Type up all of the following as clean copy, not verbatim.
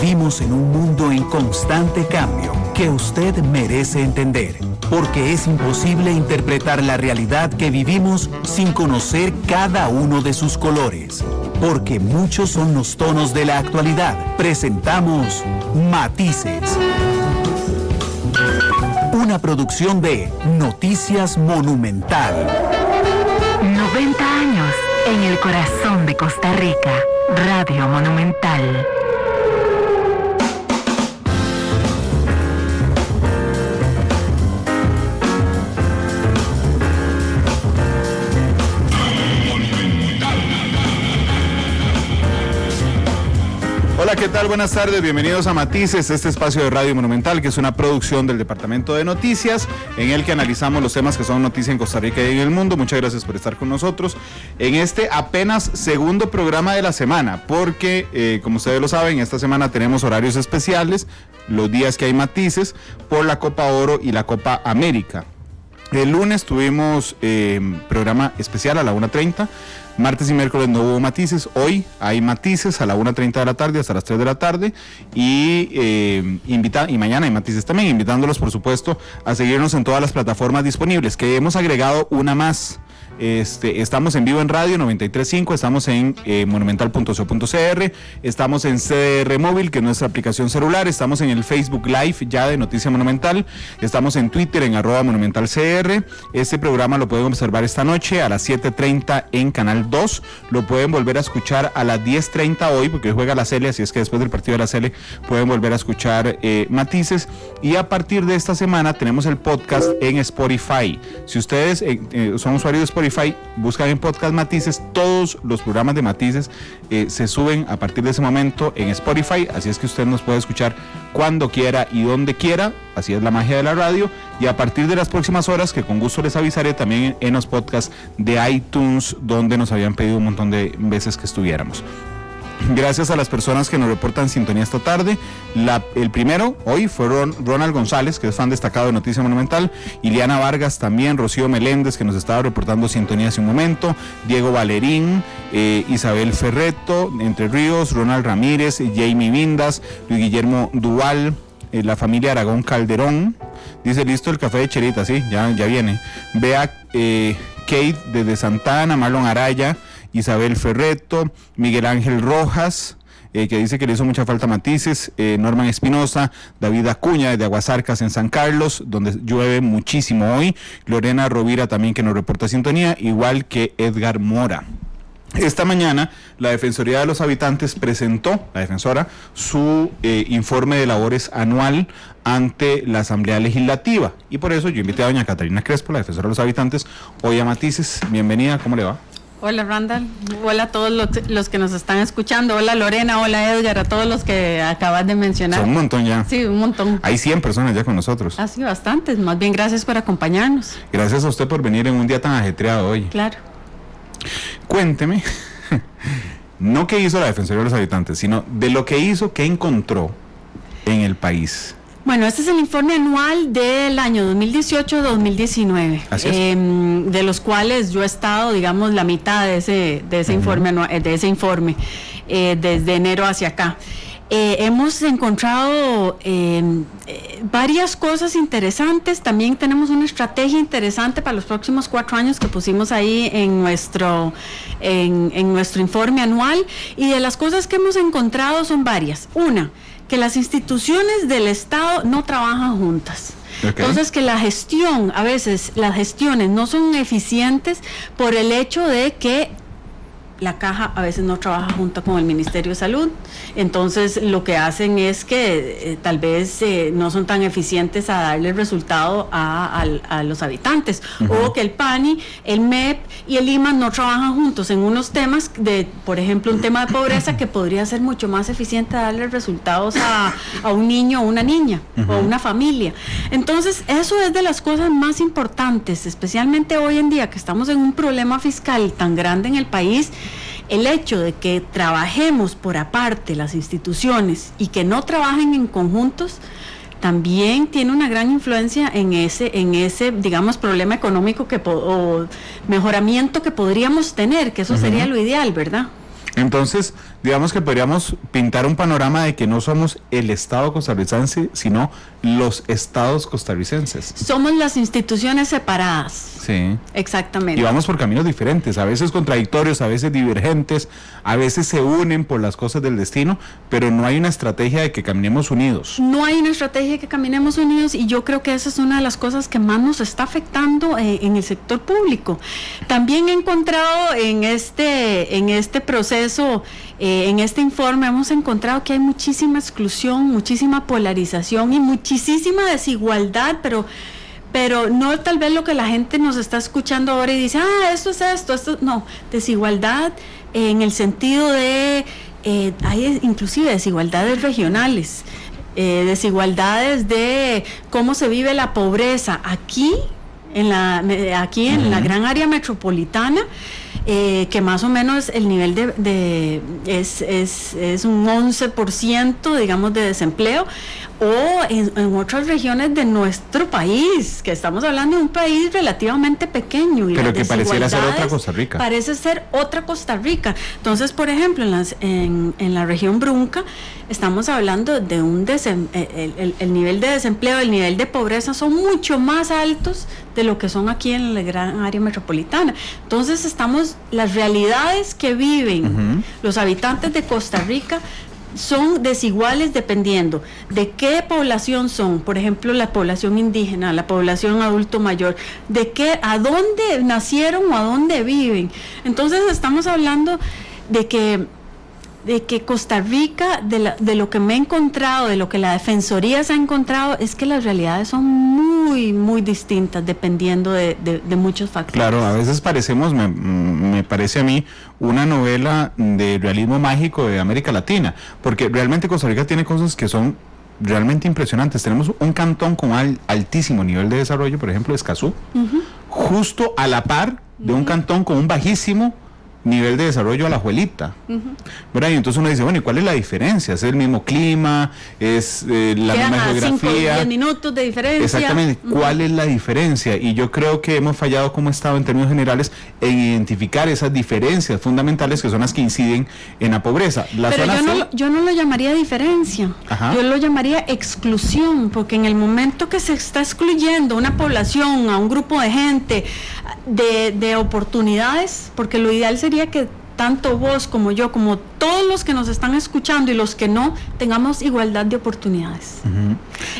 Vivimos en un mundo en constante cambio que usted merece entender, porque es imposible interpretar la realidad que vivimos sin conocer cada uno de sus colores. Porque muchos son los tonos de la actualidad. Presentamos Matices. Una producción de Noticias Monumental. 90 años en el corazón de Costa Rica. Radio Monumental. Hola, ¿qué tal? Buenas tardes, bienvenidos a Matices, este espacio de Radio Monumental, que es una producción del Departamento de Noticias, en el que analizamos los temas que son noticia en Costa Rica y en el mundo. Muchas gracias por estar con nosotros en este apenas segundo programa de la semana, porque, como ustedes lo saben, esta semana tenemos horarios especiales, los días que hay Matices, por la Copa Oro y la Copa América. El lunes tuvimos programa especial a la 1:30, martes y miércoles no hubo Matices, hoy hay Matices a la 1:30 de la tarde hasta las 3 de la tarde y mañana hay Matices también, invitándolos por supuesto a seguirnos en todas las plataformas disponibles, que hemos agregado una más. Estamos en vivo en radio 93.5, estamos en monumental.co.cr, estamos en CDR Móvil, que es nuestra aplicación celular, estamos en el Facebook Live ya de Noticia Monumental, estamos en Twitter en @monumentalcr. Este programa lo pueden observar esta noche a las 7:30 en Canal 2, lo pueden volver a escuchar a las 10:30 hoy, porque hoy juega la Cele, así es que después del partido de la Cele pueden volver a escuchar Matices, y a partir de esta semana tenemos el podcast en Spotify. Si ustedes son usuarios de Spotify, buscan en podcast Matices, todos los programas de Matices se suben a partir de ese momento en Spotify, así es que usted nos puede escuchar cuando quiera y donde quiera, así es la magia de la radio, y a partir de las próximas horas, que con gusto les avisaré, también en los podcasts de iTunes, donde nos habían pedido un montón de veces que estuviéramos. Gracias a las personas que nos reportan sintonía esta tarde. El primero hoy fue Ronald González, que es fan destacado de Noticia Monumental, Iliana Vargas también, Rocío Meléndez, que nos estaba reportando sintonía hace un momento, Diego Valerín, Isabel Ferreto, Entre Ríos, Ronald Ramírez, Jamie Vindas, Luis Guillermo Duval, la familia Aragón Calderón. Dice, listo el café de Cherita, sí, ya viene. Vea Kate desde Santa Ana, Marlon Araya, Isabel Ferreto, Miguel Ángel Rojas, que dice que le hizo mucha falta Matices, Norman Espinosa, David Acuña de Aguasarcas en San Carlos, donde llueve muchísimo hoy, Lorena Rovira también, que nos reporta sintonía, igual que Edgar Mora. Esta mañana la Defensoría de los Habitantes presentó, la defensora, su informe de labores anual ante la Asamblea Legislativa, y por eso yo invité a doña Catalina Crespo, la defensora de los habitantes, hoy a Matices. Bienvenida, ¿cómo le va? Hola Randall, hola a todos los que nos están escuchando, hola Lorena, hola Edgar, a todos los que acabas de mencionar. Son un montón ya. Sí, un montón. Hay 100 personas ya con nosotros. Ah, sí, bastantes, más bien gracias por acompañarnos. Gracias a usted por venir en un día tan ajetreado hoy. Claro. Cuénteme, no qué hizo la Defensoría de los Habitantes, sino de lo que hizo, qué encontró en el país. Bueno, este es el informe anual del año 2018-2019, de los cuales yo he estado, digamos, la mitad de ese informe desde enero hacia acá. Hemos encontrado varias cosas interesantes. También tenemos una estrategia interesante para los próximos 4 años que pusimos ahí en nuestro informe anual, y de las cosas que hemos encontrado son varias. Una, que las instituciones del Estado no trabajan juntas. Okay. Entonces, que a veces las gestiones no son eficientes por el hecho de que la caja a veces no trabaja junto con el Ministerio de Salud, entonces lo que hacen es que tal vez no son tan eficientes a darle resultado a los habitantes, o que el PANI, el MEP y el IMA no trabajan juntos en unos temas por ejemplo, un tema de pobreza que podría ser mucho más eficiente a darle resultados a un niño o una niña o una familia. Entonces, eso es de las cosas más importantes, especialmente hoy en día que estamos en un problema fiscal tan grande en el país. El hecho de que trabajemos por aparte las instituciones y que no trabajen en conjuntos también tiene una gran influencia en ese digamos, problema económico o mejoramiento que podríamos tener, que eso sería lo ideal, ¿verdad? Entonces, digamos que podríamos pintar un panorama de que no somos el Estado costarricense, sino los estados costarricenses. Somos las instituciones separadas. Sí. Exactamente. Y vamos por caminos diferentes, a veces contradictorios, a veces divergentes, a veces se unen por las cosas del destino, pero no hay una estrategia de que caminemos unidos. No hay una estrategia de que caminemos unidos, y yo creo que esa es una de las cosas que más nos está afectando en el sector público. También he encontrado en este proceso, en este informe, hemos encontrado que hay muchísima exclusión, muchísima polarización y muchísima desigualdad, pero no tal vez lo que la gente nos está escuchando ahora y dice, esto es esto, no, desigualdad en el sentido de, hay inclusive desigualdades regionales, desigualdades de cómo se vive la pobreza aquí en la gran área metropolitana, que más o menos el nivel es un 11%, digamos, de desempleo, o en otras regiones de nuestro país, que estamos hablando de un país relativamente pequeño. Y pero que pareciera ser otra Costa Rica. Parece ser otra Costa Rica. Entonces, por ejemplo, en la región Brunca, estamos hablando de el nivel de desempleo, el nivel de pobreza son mucho más altos de lo que son aquí en la gran área metropolitana. Entonces, las realidades que viven los habitantes de Costa Rica son desiguales dependiendo de qué población son. Por ejemplo, la población indígena, la población adulto mayor, a dónde nacieron o a dónde viven. Entonces estamos hablando de que Costa Rica, de lo que me he encontrado, de lo que la Defensoría se ha encontrado, es que las realidades son muy, muy distintas dependiendo de muchos factores. Claro, a veces parecemos, me parece a mí, una novela de realismo mágico de América Latina, porque realmente Costa Rica tiene cosas que son realmente impresionantes. Tenemos un cantón con altísimo nivel de desarrollo, por ejemplo, Escazú, justo a la par de un cantón con un bajísimo nivel de desarrollo, Alajuelita, ¿verdad? Y entonces uno dice, bueno, ¿y cuál es la diferencia? ¿Es el mismo clima? ¿Es la misma geografía? 5-10 minutos de diferencia. Exactamente, ¿cuál es la diferencia? Y yo creo que hemos fallado como Estado en términos generales en identificar esas diferencias fundamentales que son las que inciden en la pobreza. Pero yo no lo llamaría diferencia. Ajá. Yo lo llamaría exclusión, porque en el momento que se está excluyendo una población, a un grupo de gente, de oportunidades, porque lo ideal sería que tanto vos como yo, como todos los que nos están escuchando y los que no, tengamos igualdad de oportunidades.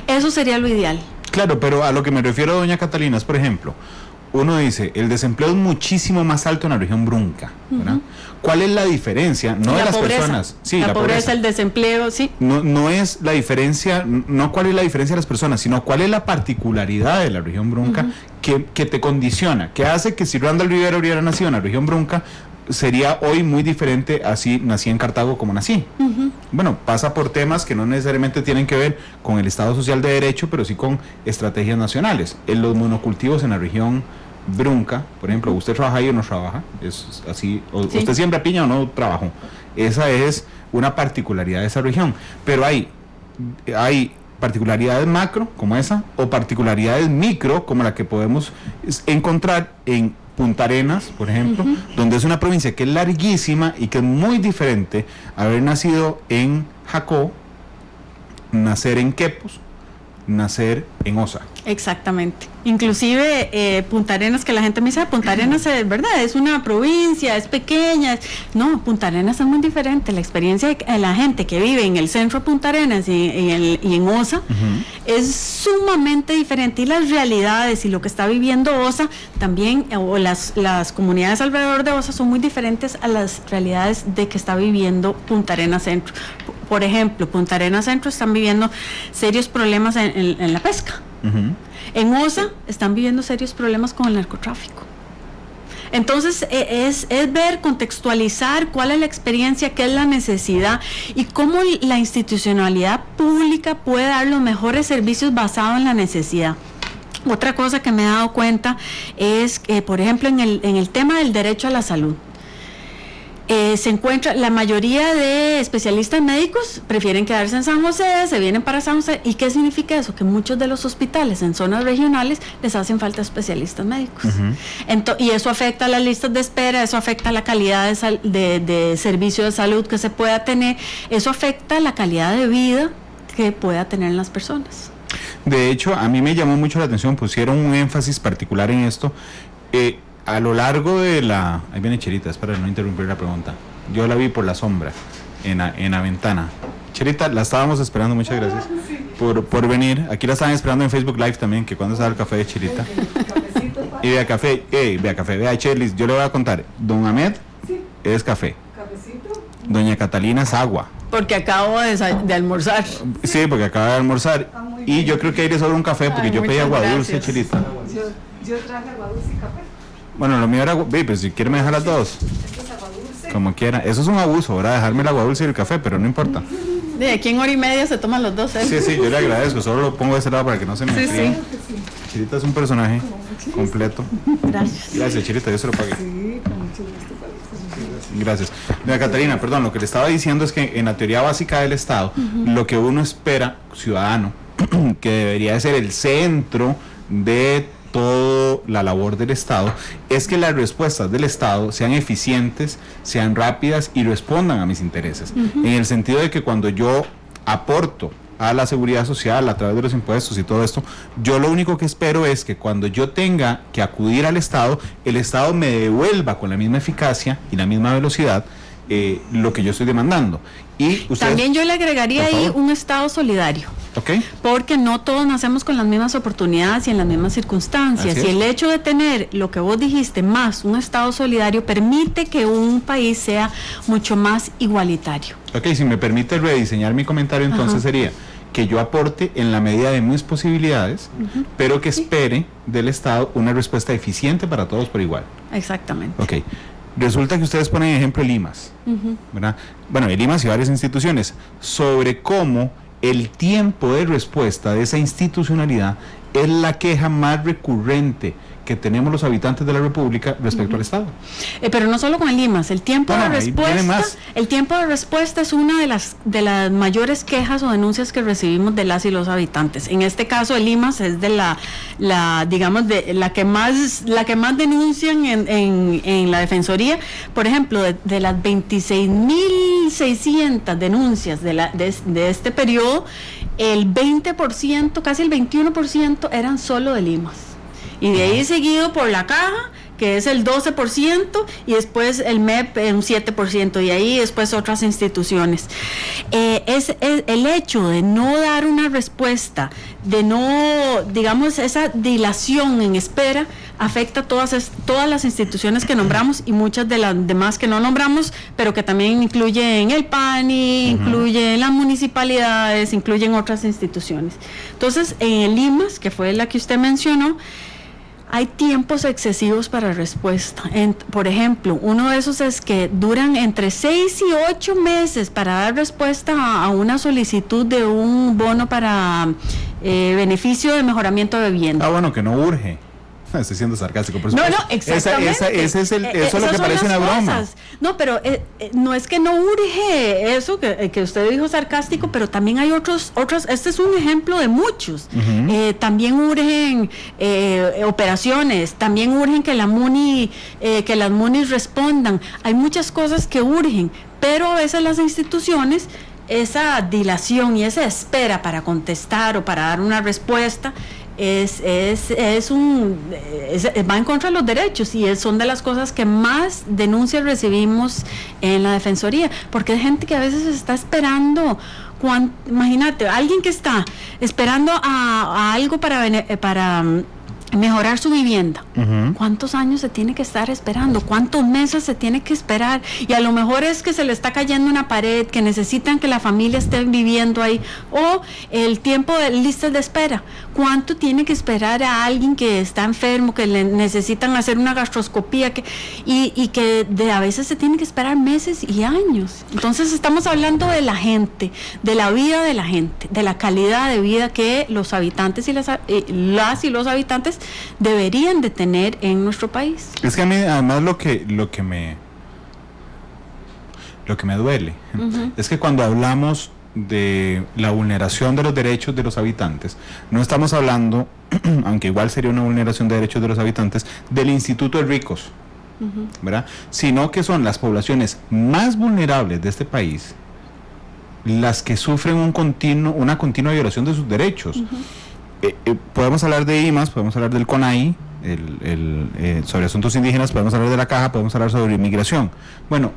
Eso sería lo ideal. Claro, pero a lo que me refiero, doña Catalina, es, por ejemplo, uno dice, el desempleo es muchísimo más alto en la región Brunca, ¿verdad? ¿Cuál es la diferencia? No de las personas. Sí, la pobreza, el desempleo, sí. No es la diferencia, no cuál es la diferencia de las personas, sino cuál es la particularidad de la región Brunca que te condiciona, que hace que si Randall Rivera hubiera nacido en la región Brunca, sería hoy muy diferente así nací en Cartago como nací. Bueno, pasa por temas que no necesariamente tienen que ver con el Estado Social de Derecho, pero sí con estrategias nacionales. En los monocultivos en la región Brunca, por ejemplo, usted trabaja ahí o no trabaja, es así, sí. Usted siembra piña o no trabaja. Esa es una particularidad de esa región, pero hay particularidades macro como esa o particularidades micro como la que podemos encontrar en Punta Arenas, por ejemplo, donde es una provincia que es larguísima y que es muy diferente haber nacido en Jacó, nacer en Quepos, nacer en Osa. Exactamente. Inclusive Punta Arenas, que la gente me dice, Punta Arenas es verdad, es una provincia, es pequeña. No, Punta Arenas es muy diferente. La experiencia de la gente que vive en el centro de Punta Arenas y en Osa es sumamente diferente. Y las realidades y lo que está viviendo Osa también, o las comunidades alrededor de Osa son muy diferentes a las realidades de que está viviendo Punta Arenas Centro. Por ejemplo, Punta Arenas Centro están viviendo serios problemas en la pesca. En Osa están viviendo serios problemas con el narcotráfico. Entonces es ver, contextualizar cuál es la experiencia, qué es la necesidad y cómo la institucionalidad pública puede dar los mejores servicios basados en la necesidad. Otra cosa que me he dado cuenta es que, por ejemplo, en el tema del derecho a la salud, se encuentra, la mayoría de especialistas médicos prefieren quedarse en San José, se vienen para San José. ¿Y qué significa eso? Que muchos de los hospitales en zonas regionales les hacen falta especialistas médicos. Y eso afecta las listas de espera, eso afecta la calidad de servicio de salud que se pueda tener, eso afecta la calidad de vida que pueda tener las personas. De hecho, a mí me llamó mucho la atención, pusieron un énfasis particular en esto. A lo largo de la... Ahí viene Cherita, espera no interrumpir la pregunta. Yo la vi por la sombra, en la ventana. Cherita, la estábamos esperando, muchas gracias por venir. Aquí la estaban esperando en Facebook Live también, que cuando sale el café de Cherita. Y vea café, vea Chelis, yo le voy a contar. Don Ahmed es café. ¿Cafecito? Doña Catalina es agua. Porque acabo de almorzar. Sí, porque acaba de almorzar. Y yo creo que ahí le sobra un café, porque yo pedí agua dulce, Cherita. Yo traje agua dulce y café. Bueno, lo mío era agua, pero si quiere me deja las dos. Esto es agua dulce. Como quiera. Eso es un abuso, ¿verdad? Dejarme el agua dulce y el café, pero no importa. De aquí en hora y media se toman los dos, ¿eh? Sí, yo le agradezco. Solo lo pongo de ese lado para que no se me enfríe. Sí. Chirita es un personaje completo. Gracias. Gracias, Chirita, yo se lo pagué. Sí, con mucho gusto. Gracias. Doña Catalina, perdón, lo que le estaba diciendo es que en la teoría básica del Estado, lo que uno espera, ciudadano, que debería de ser el centro de toda la labor del Estado, es que las respuestas del Estado sean eficientes, sean rápidas y respondan a mis intereses. En el sentido de que cuando yo aporto a la seguridad social a través de los impuestos y todo esto, yo lo único que espero es que cuando yo tenga que acudir al Estado, el Estado me devuelva con la misma eficacia y la misma velocidad lo que yo estoy demandando. Y ustedes, también yo le agregaría ahí un Estado solidario. Okay. Porque no todos nacemos con las mismas oportunidades y en las mismas circunstancias. Y el hecho de tener lo que vos dijiste, más un Estado solidario, permite que un país sea mucho más igualitario. Ok, si me permite rediseñar mi comentario, entonces sería que yo aporte en la medida de mis posibilidades, pero que espere del Estado una respuesta eficiente para todos por igual. Exactamente. Ok. Resulta que ustedes ponen ejemplo el IMAS, ¿verdad? Bueno, el IMAS y varias instituciones, sobre cómo el tiempo de respuesta de esa institucionalidad es la queja más recurrente que tenemos los habitantes de la República respecto al Estado. Pero no solo con el IMAS, el tiempo de respuesta es una de las mayores quejas o denuncias que recibimos de las y los habitantes. En este caso el IMAS es de la que más denuncian en la Defensoría. Por ejemplo, de las 26.600 denuncias de este periodo, el 20%, casi el 21% eran solo del IMAS. Y de ahí seguido por la caja, que es el 12%, y después el MEP un 7%, y ahí después otras instituciones. Es el hecho de no dar una respuesta, de no, digamos, esa dilación en espera, afecta a todas las instituciones que nombramos y muchas de las demás que no nombramos, pero que también incluyen el PANI, incluyen las municipalidades, incluyen otras instituciones. Entonces, en el IMAS, que fue la que usted mencionó, hay tiempos excesivos para respuesta. Por ejemplo, uno de esos es que duran entre 6 y 8 meses para dar respuesta a una solicitud de un bono para beneficio de mejoramiento de vivienda. Bueno, que no urge. Estoy siendo sarcástico, por supuesto. No, exactamente. Eso es lo que parece una broma. No, pero no es que no urge eso que usted dijo sarcástico, pero también hay otros. Este es un ejemplo de muchos. También urgen operaciones, también urgen que las MUNIs respondan. Hay muchas cosas que urgen, pero a veces las instituciones, esa dilación y esa espera para contestar o para dar una respuesta va en contra de los derechos, y son de las cosas que más denuncias recibimos en la Defensoría, porque hay gente que a veces está esperando. Imagínate, alguien que está esperando a algo para mejorar su vivienda. ¿Cuántos años se tiene que estar esperando? ¿Cuántos meses se tiene que esperar? Y a lo mejor es que se le está cayendo una pared, que necesitan que la familia esté viviendo ahí, o el tiempo de listas de espera. ¿Cuánto tiene que esperar a alguien que está enfermo, que le necesitan hacer una gastroscopía, y que a veces se tiene que esperar meses y años? Entonces estamos hablando de la gente, de la vida de la gente, de la calidad de vida que los habitantes y las y los habitantes deberían de tener en nuestro país. Es que a mí además lo que lo que me duele es que cuando hablamos de la vulneración de los derechos de los habitantes, no estamos hablando, aunque igual sería una vulneración de derechos de los habitantes, del Instituto de Ricos, ¿verdad? Sino que son las poblaciones más vulnerables de este país las que sufren una continua violación de sus derechos. Podemos hablar de IMAS, podemos hablar del CONAI, sobre asuntos indígenas, podemos hablar de la Caja, podemos hablar sobre inmigración. Bueno,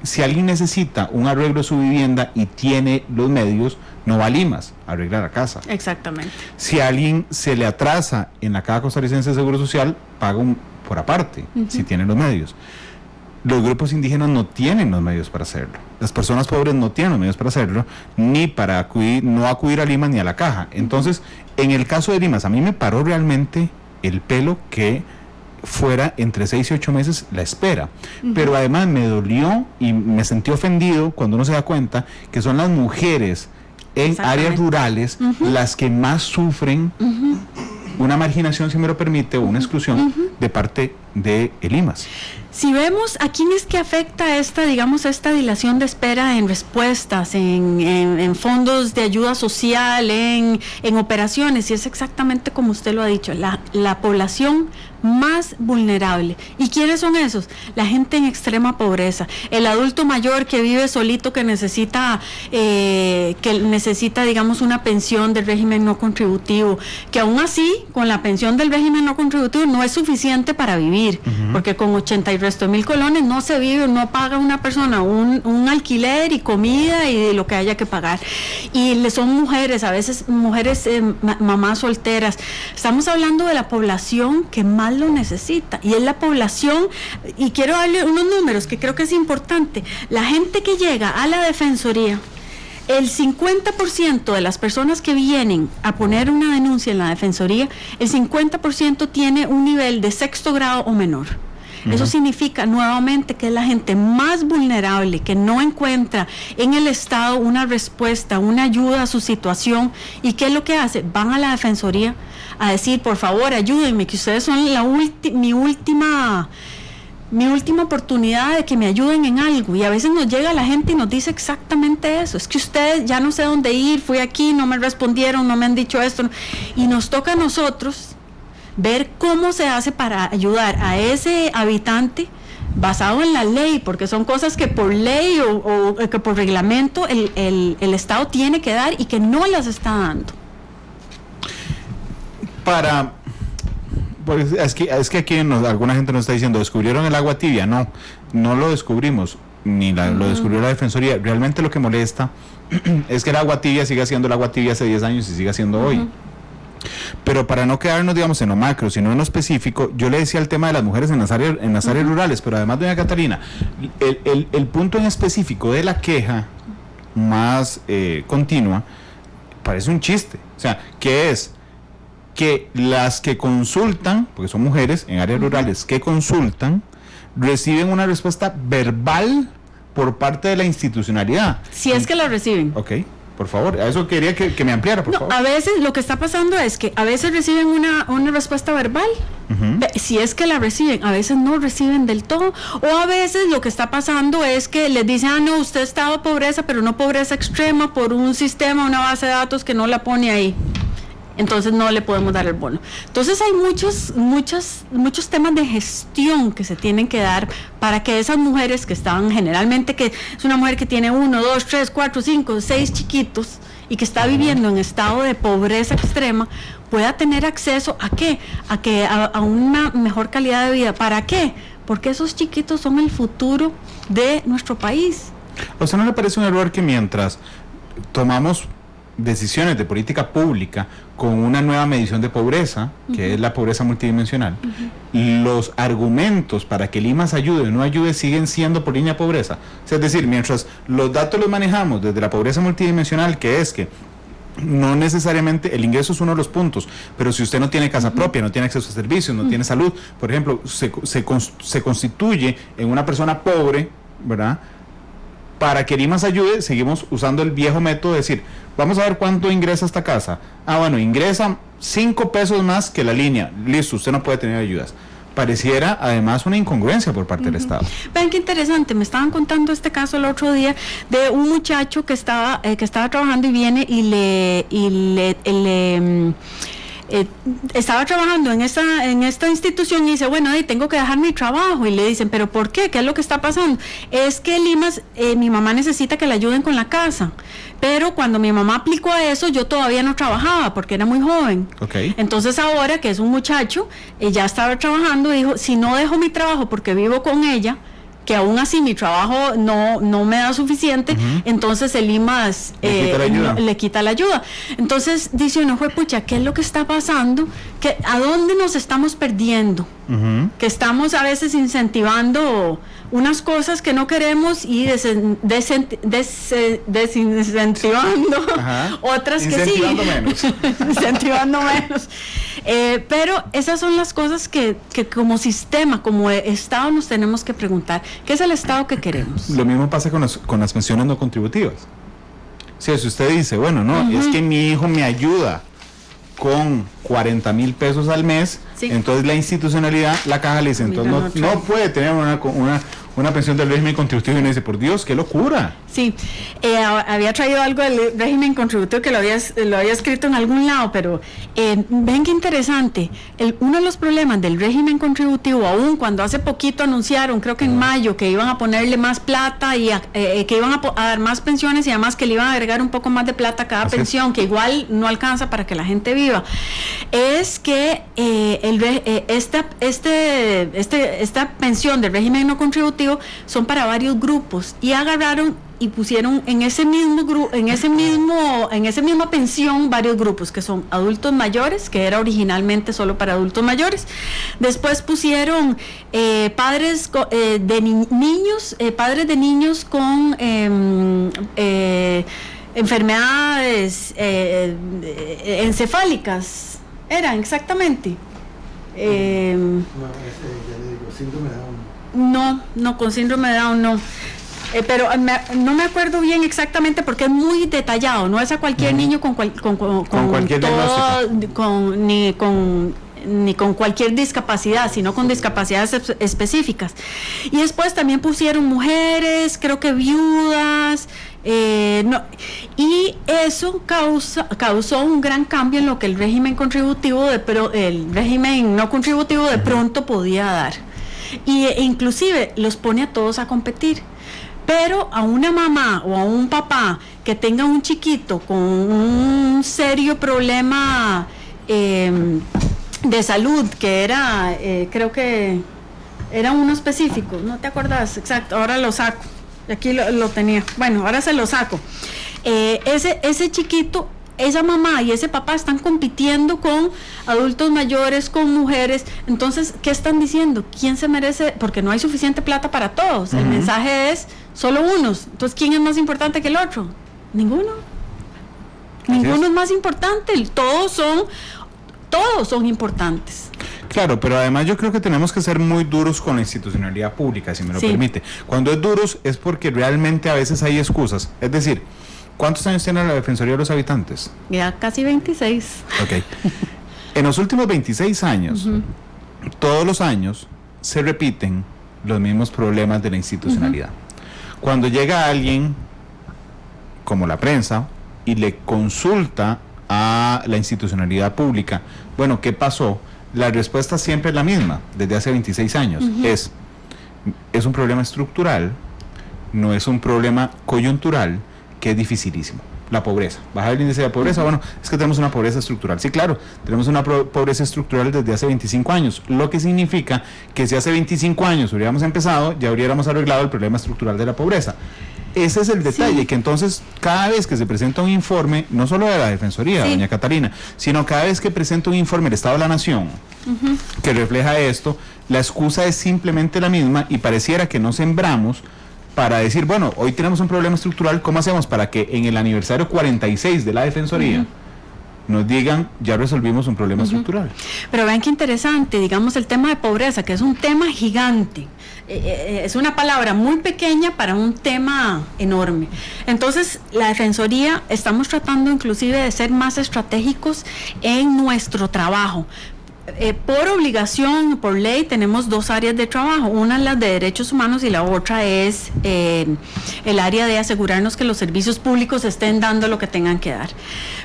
si alguien necesita un arreglo de su vivienda y tiene los medios, no va a IMAS a arreglar la casa. Exactamente. Si a alguien se le atrasa en la Caja Costarricense de Seguro Social, paga por aparte, si tiene los medios. Los grupos indígenas no tienen los medios para hacerlo. Las personas pobres no tienen los medios para hacerlo, ni para no acudir a IMAS ni a la Caja. Entonces, en el caso de IMAS, a mí me paró realmente el pelo que fuera entre 6 y 8 meses la espera. Pero además me dolió y me sentí ofendido cuando uno se da cuenta que son las mujeres en áreas rurales las que más sufren una marginación, si me lo permite, o una exclusión de parte de el IMAS. Si vemos a quién es que afecta esta dilación de espera en respuestas, en fondos de ayuda social, en operaciones, y es exactamente como usted lo ha dicho, la población más vulnerable. ¿Y quiénes son esos? La gente en extrema pobreza, el adulto mayor que vive solito, que necesita digamos una pensión del régimen no contributivo, que aún así con la pensión del régimen no contributivo no es suficiente para vivir, porque con 80 y resto de 1,000 colones no se vive, no paga una persona un alquiler y comida y lo que haya que pagar. Y son mujeres, a veces mujeres mamás solteras. Estamos hablando de la población que más lo necesita, y es la población, y quiero darle unos números que creo que es importante. La gente que llega a la Defensoría, el 50% de las personas que vienen a poner una denuncia en la Defensoría, el 50% tiene un nivel de 6º grado o menor. Eso significa nuevamente que es la gente más vulnerable, que no encuentra en el Estado una respuesta, una ayuda a su situación. ¿Y qué es lo que hace? Van a la Defensoría a decir, por favor, ayúdenme, que ustedes son mi última oportunidad de que me ayuden en algo. Y a veces nos llega la gente y nos dice exactamente eso: es que ustedes, ya no sé dónde ir, fui aquí, no me respondieron, no me han dicho esto. Y nos toca a nosotros ver cómo se hace para ayudar a ese habitante basado en la ley, porque son cosas que por ley o que por reglamento el Estado tiene que dar y que no las está dando. Pues es que aquí alguna gente nos está diciendo, ¿descubrieron el agua tibia? No lo descubrimos, ni lo descubrió la Defensoría. Realmente lo que molesta es que el agua tibia siga siendo el agua tibia hace 10 años y siga siendo hoy. Pero para no quedarnos, digamos, en lo macro, sino en lo específico, yo le decía el tema de las mujeres en las áreas rurales, pero además, doña Catalina, el punto en específico de la queja más continua parece un chiste. O sea, ¿qué es? Que las que consultan, porque son mujeres en áreas rurales que consultan, reciben una respuesta verbal por parte de la institucionalidad. Si es que la reciben. Ok. Por favor, a eso quería que me ampliara, por favor. A veces lo que está pasando es que a veces reciben una respuesta verbal, si es que la reciben, a veces no reciben del todo, o a veces lo que está pasando es que les dicen, no, usted estaba en pobreza, pero no pobreza extrema, por un sistema, una base de datos que no la pone ahí. Entonces no le podemos dar el bono. Entonces hay muchos temas de gestión que se tienen que dar para que esas mujeres que estaban generalmente, que es una mujer que tiene 1, 2, 3, 4, 5, 6 chiquitos y que está viviendo en estado de pobreza extrema, pueda tener acceso ¿a qué? A una mejor calidad de vida. ¿Para qué? Porque esos chiquitos son el futuro de nuestro país. ¿A usted no le parece un error que mientras tomamos decisiones de política pública con una nueva medición de pobreza, que es la pobreza multidimensional, los argumentos para que el IMAS ayude o no ayude siguen siendo por línea de pobreza? O sea, es decir, mientras los datos los manejamos desde la pobreza multidimensional, que es que no necesariamente el ingreso es uno de los puntos, pero si usted no tiene casa propia, no tiene acceso a servicios, no tiene salud, por ejemplo, se constituye en una persona pobre, ¿verdad? Para que el IMAS ayude, seguimos usando el viejo método de decir, vamos a ver cuánto ingresa esta casa. Bueno, ingresa 5 pesos más que la línea. Listo, usted no puede tener ayudas. pareciera además una incongruencia por parte del Estado. Ven qué interesante, me estaban contando este caso el otro día de un muchacho que estaba trabajando y viene estaba trabajando en esta institución y dice, bueno, tengo que dejar mi trabajo, y le dicen, ¿pero por qué? ¿Qué es lo que está pasando? Es que Limas, mi mamá necesita que le ayuden con la casa, pero cuando mi mamá aplicó a eso, yo todavía no trabajaba porque era muy joven. Okay. Entonces ahora que es un muchacho, ya estaba trabajando, y dijo, si no dejo mi trabajo porque vivo con ella, que aún así mi trabajo no me da suficiente, entonces el IMAS le quita la ayuda. Entonces dice uno, pucha, ¿qué es lo que está pasando? ¿A dónde nos estamos perdiendo? Que estamos a veces incentivando unas cosas que no queremos y desincentivando otras que sí. Incentivando menos. Pero esas son las cosas que como sistema, como Estado, nos tenemos que preguntar. ¿Qué es el Estado que queremos? Lo mismo pasa con las pensiones no contributivas. Si usted dice, bueno, no, es que mi hijo me ayuda con 40,000 pesos al mes, entonces la institucionalidad, la caja le dice, entonces no puede tener una pensión del régimen contributivo, y uno dice, por Dios, qué locura. Sí, había traído algo del régimen contributivo que lo había escrito en algún lado, pero ven qué interesante. Uno de los problemas del régimen contributivo, aún cuando hace poquito anunciaron, creo que en mayo, que iban a ponerle más plata y que iban a dar más pensiones, y además que le iban a agregar un poco más de plata a cada pensión, que igual no alcanza para que la gente viva, es que esta pensión del régimen no contributivo son para varios grupos, y agarraron y pusieron en esa misma pensión varios grupos, que son adultos mayores, que era originalmente solo para adultos mayores. Después pusieron padres de niños con enfermedades encefálicas, eran exactamente. Síndrome de Down. No, con síndrome de Down no. Pero no me acuerdo bien exactamente porque es muy detallado, no es a cualquier niño con cualquier ni con cualquier discapacidad, sino con discapacidades específicas. Y después también pusieron mujeres, creo que viudas, y eso causó un gran cambio en lo que el régimen no contributivo de pronto podía dar. E inclusive los pone a todos a competir. Pero a una mamá o a un papá que tenga un chiquito con un serio problema de salud, que era, creo que era uno específico, ¿no te acuerdas? Exacto, ahora lo saco, aquí lo tenía, bueno, ahora se lo saco. Ese chiquito, esa mamá y ese papá están compitiendo con adultos mayores, con mujeres. Entonces, ¿qué están diciendo? ¿Quién se merece? Porque no hay suficiente plata para todos. El mensaje es solo unos. Entonces, ¿quién es más importante que el otro? Ninguno. Ninguno es más importante. Todos son importantes. Claro, pero además yo creo que tenemos que ser muy duros con la institucionalidad pública, si me lo permite. Cuando es duros es porque realmente a veces hay excusas. Es decir, ¿cuántos años tiene la Defensoría de los Habitantes? Ya casi 26. Ok. En los últimos 26 años, todos los años, se repiten los mismos problemas de la institucionalidad. Cuando llega alguien, como la prensa, y le consulta a la institucionalidad pública, bueno, ¿qué pasó? La respuesta siempre es la misma, desde hace 26 años. Es un problema estructural, no es un problema coyuntural, que es dificilísimo. La pobreza, bajar el índice de pobreza, bueno, es que tenemos una pobreza estructural. Sí, claro, tenemos una pobreza estructural desde hace 25 años, lo que significa que si hace 25 años hubiéramos empezado, ya habríamos arreglado el problema estructural de la pobreza. Ese es el detalle, que entonces cada vez que se presenta un informe, no solo de la Defensoría, doña Catalina, sino cada vez que presenta un informe del Estado de la Nación, que refleja esto, la excusa es simplemente la misma, y pareciera que no sembramos para decir, bueno, hoy tenemos un problema estructural, ¿cómo hacemos para que en el aniversario 46 de la Defensoría nos digan, ya resolvimos un problema estructural? Pero vean qué interesante, digamos, el tema de pobreza, que es un tema gigante, es una palabra muy pequeña para un tema enorme. Entonces, la Defensoría, estamos tratando inclusive de ser más estratégicos en nuestro trabajo. por obligación, por ley, tenemos dos áreas de trabajo. Una es la de derechos humanos y la otra es el área de asegurarnos que los servicios públicos estén dando lo que tengan que dar.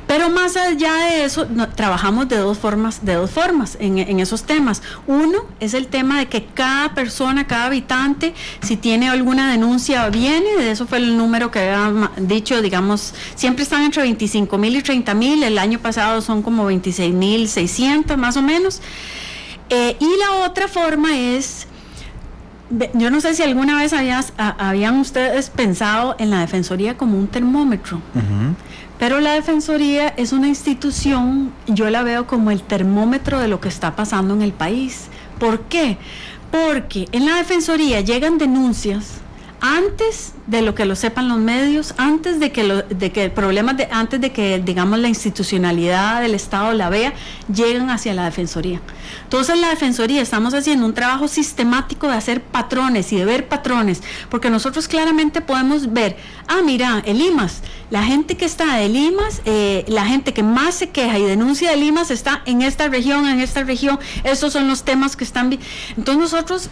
Pero más allá de eso, trabajamos de dos formas en esos temas. Uno es el tema de que cada persona, cada habitante, si tiene alguna denuncia, viene. De eso fue el número que había dicho, digamos, siempre están entre 25,000 y 30,000. El año pasado son como 26,600 más o menos. Y la otra forma es, yo no sé si alguna vez habían ustedes pensado en la Defensoría como un termómetro. Pero la Defensoría es una institución, yo la veo como el termómetro de lo que está pasando en el país. ¿Por qué? Porque en la Defensoría llegan denuncias antes de lo que lo sepan los medios, antes de que problemas antes de que, digamos, la institucionalidad del Estado la vea, llegan hacia la Defensoría. Entonces, la Defensoría estamos haciendo un trabajo sistemático de hacer patrones y de ver patrones, porque nosotros claramente podemos ver, mira, el IMAS, la gente que está del IMAS, la gente que más se queja y denuncia del IMAS está en esta región, estos son los temas que están. Entonces nosotros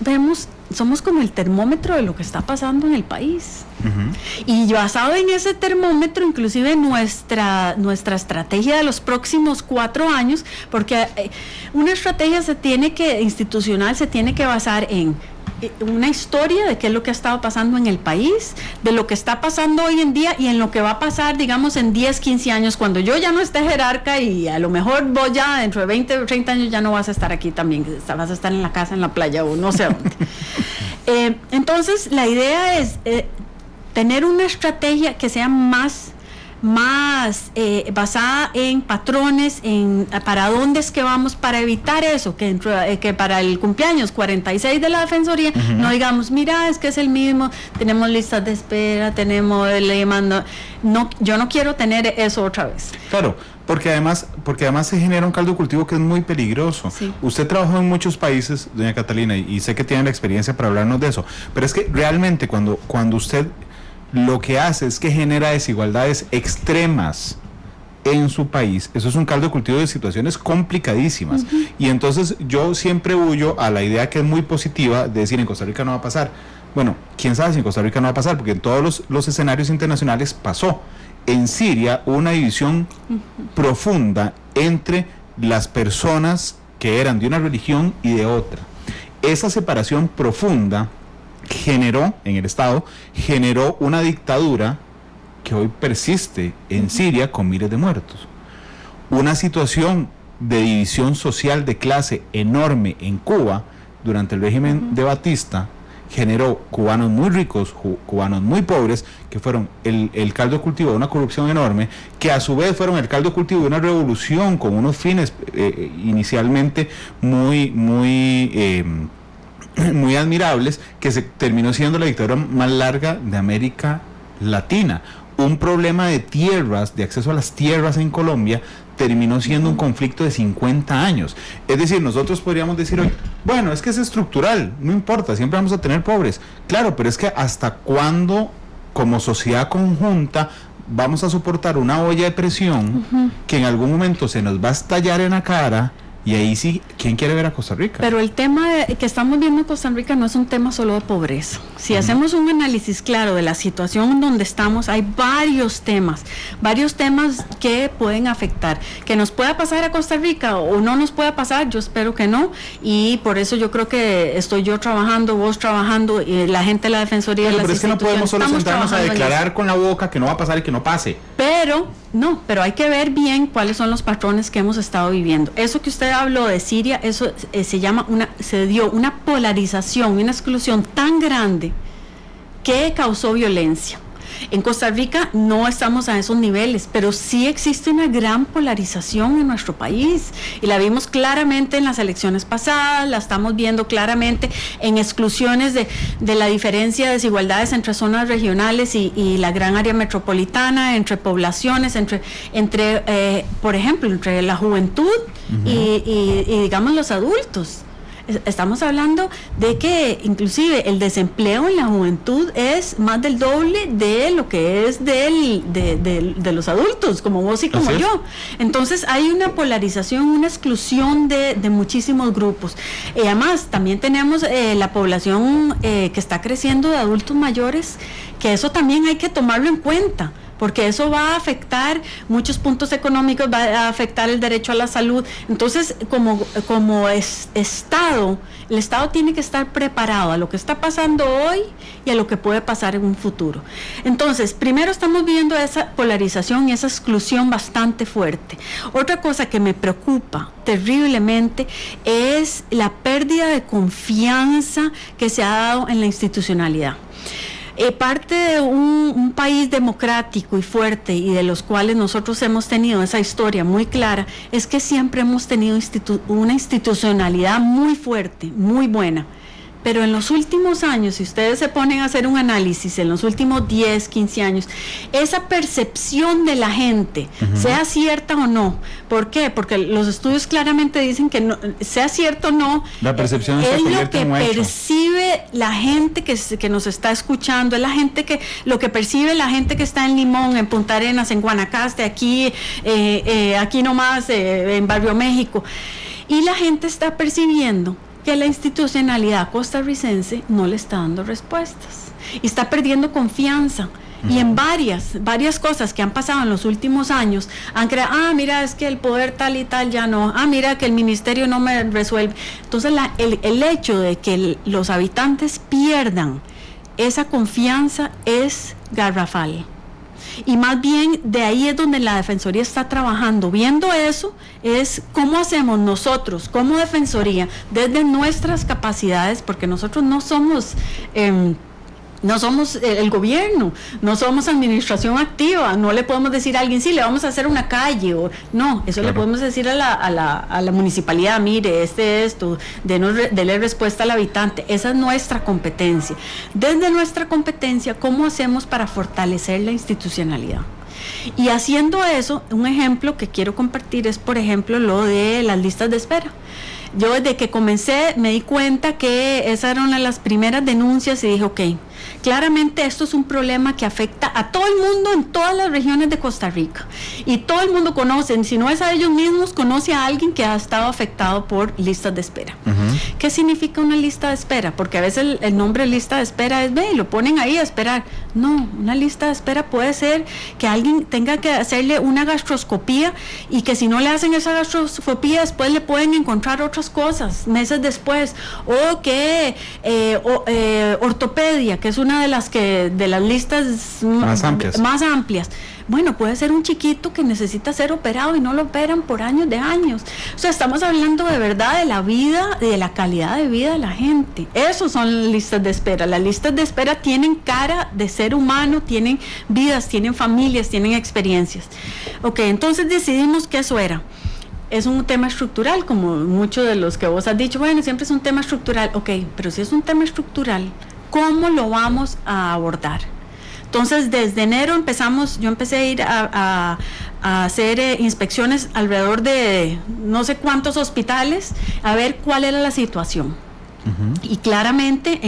somos como el termómetro de lo que está pasando en el país. Y basado en ese termómetro, inclusive nuestra estrategia de los próximos 4 años, porque una estrategia institucional se tiene que basar en una historia de qué es lo que ha estado pasando en el país, de lo que está pasando hoy en día y en lo que va a pasar, digamos, en 10, 15 años, cuando yo ya no esté jerarca y a lo mejor vos ya dentro de 20 o 30 años ya no vas a estar aquí también, vas a estar en la casa, en la playa o no sé dónde. Entonces, la idea es tener una estrategia que sea más basada en patrones, en para dónde es que vamos, para evitar eso, que para el cumpleaños 46 de la Defensoría no digamos, mira, es que es el mismo, tenemos listas de espera, tenemos yo no quiero tener eso otra vez. Claro, porque además se genera un caldo de cultivo que es muy peligroso. Sí. Usted trabajó en muchos países, doña Catalina, y sé que tiene la experiencia para hablarnos de eso, pero es que realmente cuando usted lo que hace es que genera desigualdades extremas en su país, eso es un caldo de cultivo de situaciones complicadísimas. Y entonces yo siempre huyo a la idea que es muy positiva de decir en Costa Rica no va a pasar. Bueno, quién sabe si en Costa Rica no va a pasar, porque en todos los escenarios internacionales pasó. En Siria hubo una división profunda entre las personas que eran de una religión y de otra. Esa separación profunda generó una dictadura que hoy persiste en Siria con miles de muertos. Una situación de división social de clase enorme en Cuba durante el régimen de Batista generó cubanos muy ricos, cubanos muy pobres, que fueron el caldo cultivo de una corrupción enorme, que a su vez fueron el caldo cultivo de una revolución con unos fines inicialmente muy admirables, que se terminó siendo la dictadura más larga de América Latina. Un problema de tierras, de acceso a las tierras en Colombia, terminó siendo un conflicto de 50 años. Es decir, nosotros podríamos decir hoy, bueno, es que es estructural, no importa, siempre vamos a tener pobres. Claro, pero es que ¿hasta cuándo, como sociedad conjunta, vamos a soportar una olla de presión que en algún momento se nos va a estallar en la cara? Y ahí sí, ¿quién quiere ver a Costa Rica? Pero el tema que estamos viendo en Costa Rica no es un tema solo de pobreza. Si hacemos un análisis claro de la situación en donde estamos, hay varios temas que pueden afectar. Que nos pueda pasar a Costa Rica o no nos pueda pasar, yo espero que no. Y por eso yo creo que estoy yo trabajando, vos trabajando, y la gente de la Defensoría de las instituciones. Pero es que no podemos solo sentarnos a declarar con la boca que no va a pasar y que no pase. Pero hay que ver bien cuáles son los patrones que hemos estado viviendo. Eso que usted habló de Siria, eso se dio una polarización, una exclusión tan grande que causó violencia. En Costa Rica no estamos a esos niveles, pero sí existe una gran polarización en nuestro país y la vimos claramente en las elecciones pasadas, la estamos viendo claramente en exclusiones de la diferencia de desigualdades entre zonas regionales y la gran área metropolitana, entre poblaciones, por ejemplo, entre la juventud y digamos los adultos. Estamos hablando de que inclusive el desempleo en la juventud es más del doble de lo que es de los adultos, como vos y como yo. Entonces hay una polarización, una exclusión de muchísimos grupos. Además, también tenemos la población que está creciendo de adultos mayores, que eso también hay que tomarlo en cuenta, porque eso va a afectar muchos puntos económicos, va a afectar el derecho a la salud. Entonces, como Estado, el Estado tiene que estar preparado a lo que está pasando hoy y a lo que puede pasar en un futuro. Entonces, primero estamos viendo esa polarización y esa exclusión bastante fuerte. Otra cosa que me preocupa terriblemente es la pérdida de confianza que se ha dado en la institucionalidad. Parte de un país democrático y fuerte, y de los cuales nosotros hemos tenido esa historia muy clara, es que siempre hemos tenido una institucionalidad muy fuerte, muy buena. Pero en los últimos años, si ustedes se ponen a hacer un análisis, en los últimos 10, 15 años, esa percepción de la gente, sea cierta o no, ¿por qué? Porque los estudios claramente dicen que no, sea cierto o no, la percepción es lo que percibe la gente que nos está escuchando, es lo que percibe la gente que está en Limón, en Punta Arenas, en Guanacaste, aquí nomás, en Barrio México, y la gente está percibiendo que la institucionalidad costarricense no le está dando respuestas y está perdiendo confianza. Y en varias cosas que han pasado en los últimos años, han creado, mira, es que el poder tal y tal ya no, mira que el ministerio no me resuelve. Entonces el hecho de que los habitantes pierdan esa confianza es garrafal. Y más bien de ahí es donde la Defensoría está trabajando. Viendo eso, es cómo hacemos nosotros como Defensoría, desde nuestras capacidades, porque nosotros no somos el gobierno, no somos administración activa, no le podemos decir a alguien, sí, le vamos a hacer una calle, o no, eso claro. Le podemos decir a la municipalidad, mire, esto, dele respuesta al habitante. Esa es nuestra competencia. Desde nuestra competencia, ¿cómo hacemos para fortalecer la institucionalidad? Y haciendo eso, un ejemplo que quiero compartir es, por ejemplo, lo de las listas de espera. Yo desde que comencé me di cuenta que esa era una de las primeras denuncias y dije, ok, claramente esto es un problema que afecta a todo el mundo en todas las regiones de Costa Rica. Y todo el mundo conoce, si no es a ellos mismos, conoce a alguien que ha estado afectado por listas de espera. ¿Qué significa una lista de espera? Porque a veces el nombre lista de espera es, y lo ponen ahí a esperar. No, una lista de espera puede ser que alguien tenga que hacerle una gastroscopía y que si no le hacen esa gastroscopía, después le pueden encontrar otras cosas meses después, o que ortopedia, que es una de las listas más amplias. Bueno, puede ser un chiquito que necesita ser operado y no lo operan por años de años. O sea, estamos hablando de verdad de la vida, de la calidad de vida de la gente. Eso son las listas de espera. Las listas de espera tienen cara de ser humano, tienen vidas, tienen familias, tienen experiencias. Ok, entonces decidimos que eso era. Es un tema estructural, como muchos de los que vos has dicho, bueno, siempre es un tema estructural. Ok, pero si es un tema estructural, ¿cómo lo vamos a abordar? Entonces, desde enero yo empecé a ir a hacer inspecciones alrededor de no sé cuántos hospitales, a ver cuál era la situación. Y claramente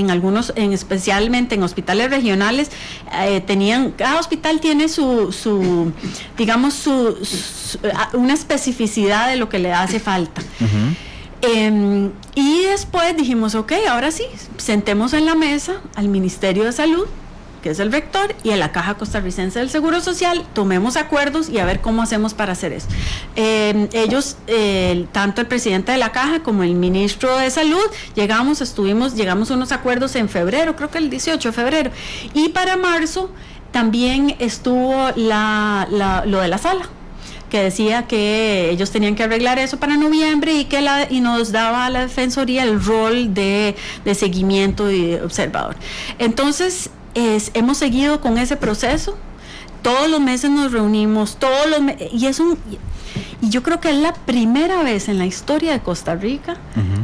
especialmente en hospitales regionales, cada hospital tiene una especificidad de lo que le hace falta. Y después dijimos, ok, ahora sí, sentemos en la mesa al Ministerio de Salud, que es el rector, y a la Caja Costarricense del Seguro Social, tomemos acuerdos y a ver cómo hacemos para hacer eso. Ellos, tanto el presidente de la Caja como el ministro de Salud, llegamos a unos acuerdos en febrero, creo que el 18 de febrero, y para marzo también estuvo lo de la sala, que decía que ellos tenían que arreglar eso para noviembre y nos daba a la Defensoría el rol de seguimiento y de observador. Entonces, hemos seguido con ese proceso. Todos los meses nos reunimos, y yo creo que es la primera vez en la historia de Costa Rica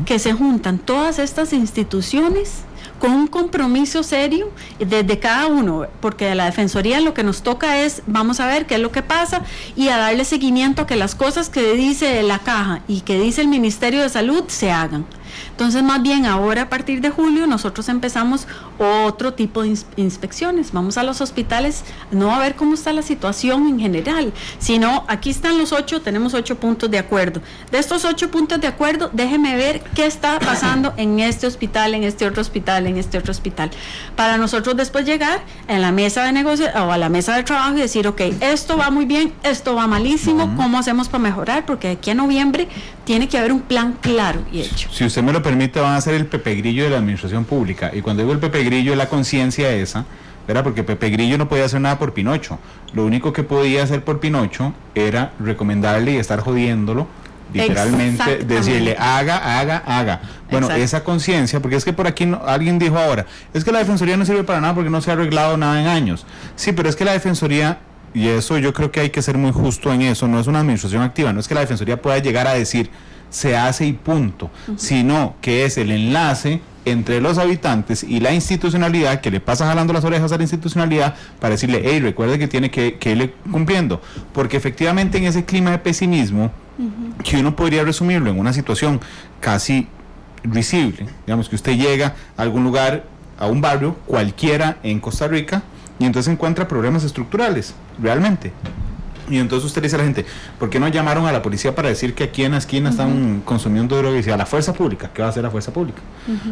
que se juntan todas estas instituciones con un compromiso serio desde cada uno, porque de la Defensoría lo que nos toca es, vamos a ver qué es lo que pasa y a darle seguimiento a que las cosas que dice la Caja y que dice el Ministerio de Salud se hagan. Entonces, más bien ahora a partir de julio nosotros empezamos otro tipo de inspecciones. Vamos a los hospitales, no a ver cómo está la situación en general, sino aquí están los 8, tenemos 8 puntos de acuerdo. De estos 8 puntos de acuerdo, déjeme ver qué está pasando en este hospital, en este otro hospital, en este otro hospital, para nosotros después llegar en la mesa de negocio o a la mesa de trabajo y decir, ok, esto va muy bien, esto va malísimo, ¿cómo hacemos para mejorar? Porque de aquí a noviembre tiene que haber un plan claro y hecho. Si usted me lo permite, van a ser el Pepe Grillo de la administración pública, y cuando digo el Pepe Grillo es la conciencia esa, ¿verdad? Porque Pepe Grillo no podía hacer nada por Pinocho, lo único que podía hacer por Pinocho era recomendarle y estar jodiéndolo, literalmente, decirle haga. Bueno, exacto. Esa conciencia, porque es que por aquí alguien dijo ahora, es que la Defensoría no sirve para nada porque no se ha arreglado nada en años. Sí, pero es que la Defensoría, y eso yo creo que hay que ser muy justo en eso, no es una administración activa, no es que la Defensoría pueda llegar a decir se hace y punto, sino que es el enlace entre los habitantes y la institucionalidad, que le pasa jalando las orejas a la institucionalidad para decirle, hey, recuerde que tiene que irle cumpliendo, porque efectivamente en ese clima de pesimismo, que uno podría resumirlo en una situación casi risible, digamos que usted llega a algún lugar, a un barrio cualquiera en Costa Rica, y entonces encuentra problemas estructurales, realmente. Y entonces usted le dice a la gente, ¿por qué no llamaron a la policía para decir que aquí en la esquina están consumiendo droga? Y dice, a la fuerza pública, ¿qué va a hacer la fuerza pública?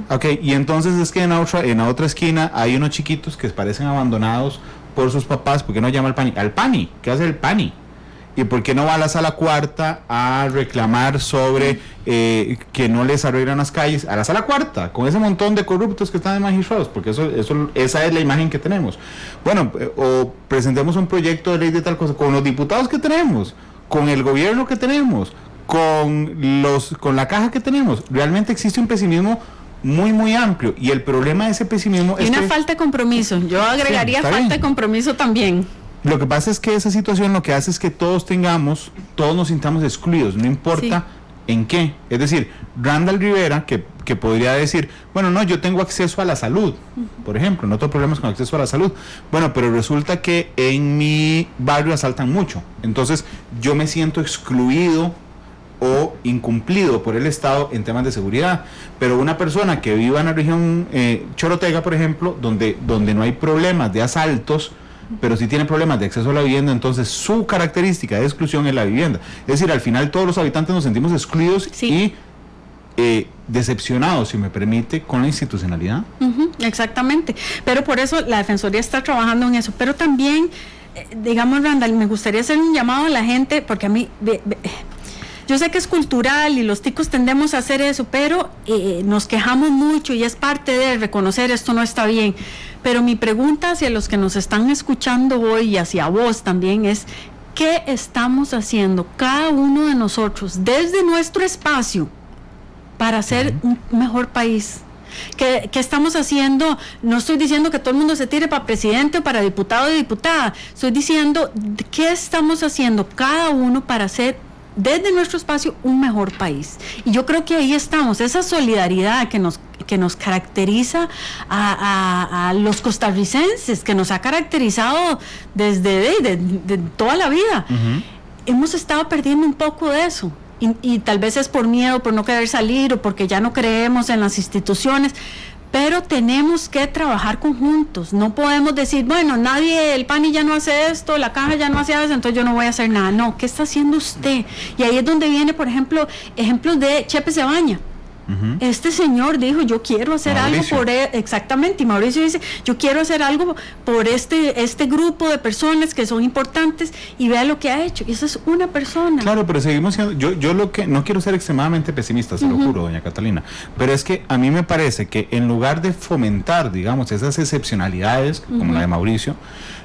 Ok, y entonces es que en la otra esquina hay unos chiquitos que parecen abandonados por sus papás, ¿por qué no llama al PANI? Al PANI, ¿qué hace el PANI? ¿Y por qué no va a la sala cuarta a reclamar sobre que no les arreglan las calles? A la sala cuarta, con ese montón de corruptos que están de magistrados, porque esa es la imagen que tenemos. Bueno, o presentemos un proyecto de ley de tal cosa, con los diputados que tenemos, con el gobierno que tenemos, con la caja que tenemos. Realmente existe un pesimismo muy amplio, y el problema de ese pesimismo es una falta de compromiso. Yo agregaría falta de compromiso también. Lo que pasa es que esa situación lo que hace es que todos nos sintamos excluidos, no importa en qué. Es decir, Randall Rivera, que podría decir, bueno, no, yo tengo acceso a la salud, por ejemplo, no tengo problemas con acceso a la salud. Bueno, pero resulta que en mi barrio asaltan mucho, entonces yo me siento excluido o incumplido por el Estado en temas de seguridad. Pero una persona que viva en la región Chorotega, por ejemplo, donde no hay problemas de asaltos, pero sí tiene problemas de acceso a la vivienda, entonces su característica de exclusión es la vivienda. Es decir, al final todos los habitantes nos sentimos excluidos y decepcionados, si me permite, con la institucionalidad. Exactamente, pero por eso la Defensoría está trabajando en eso, pero también, digamos, Randall, me gustaría hacer un llamado a la gente, porque a mí... Yo sé que es cultural y los ticos tendemos a hacer eso, pero nos quejamos mucho y es parte de reconocer esto no está bien. Pero mi pregunta hacia los que nos están escuchando hoy y hacia vos también es, ¿qué estamos haciendo cada uno de nosotros desde nuestro espacio para hacer un mejor país? ¿Qué estamos haciendo? No estoy diciendo que todo el mundo se tire para presidente o para diputado o diputada, estoy diciendo qué estamos haciendo cada uno para hacer desde nuestro espacio un mejor país. Y yo creo que ahí estamos, esa solidaridad que nos caracteriza a los costarricenses, que nos ha caracterizado desde de toda la vida. Hemos estado perdiendo un poco de eso. Y tal vez es por miedo, por no querer salir o porque ya no creemos en las instituciones. Pero tenemos que trabajar conjuntos, no podemos decir, bueno, el PANI ya no hace esto, la caja ya no hace eso, entonces yo no voy a hacer nada. No, ¿qué está haciendo usted? Y ahí es donde viene, por ejemplo, ejemplos de Chepe Cebaña. Este señor dijo, yo quiero hacer Mauricio. Algo por él, exactamente, y Mauricio dice, yo quiero hacer algo por este grupo de personas que son importantes, y vea lo que ha hecho, y eso es una persona. Claro, pero seguimos siendo, yo lo que, no quiero ser extremadamente pesimista, se lo juro, doña Catalina, pero es que a mí me parece que en lugar de fomentar, digamos, esas excepcionalidades, como la de Mauricio,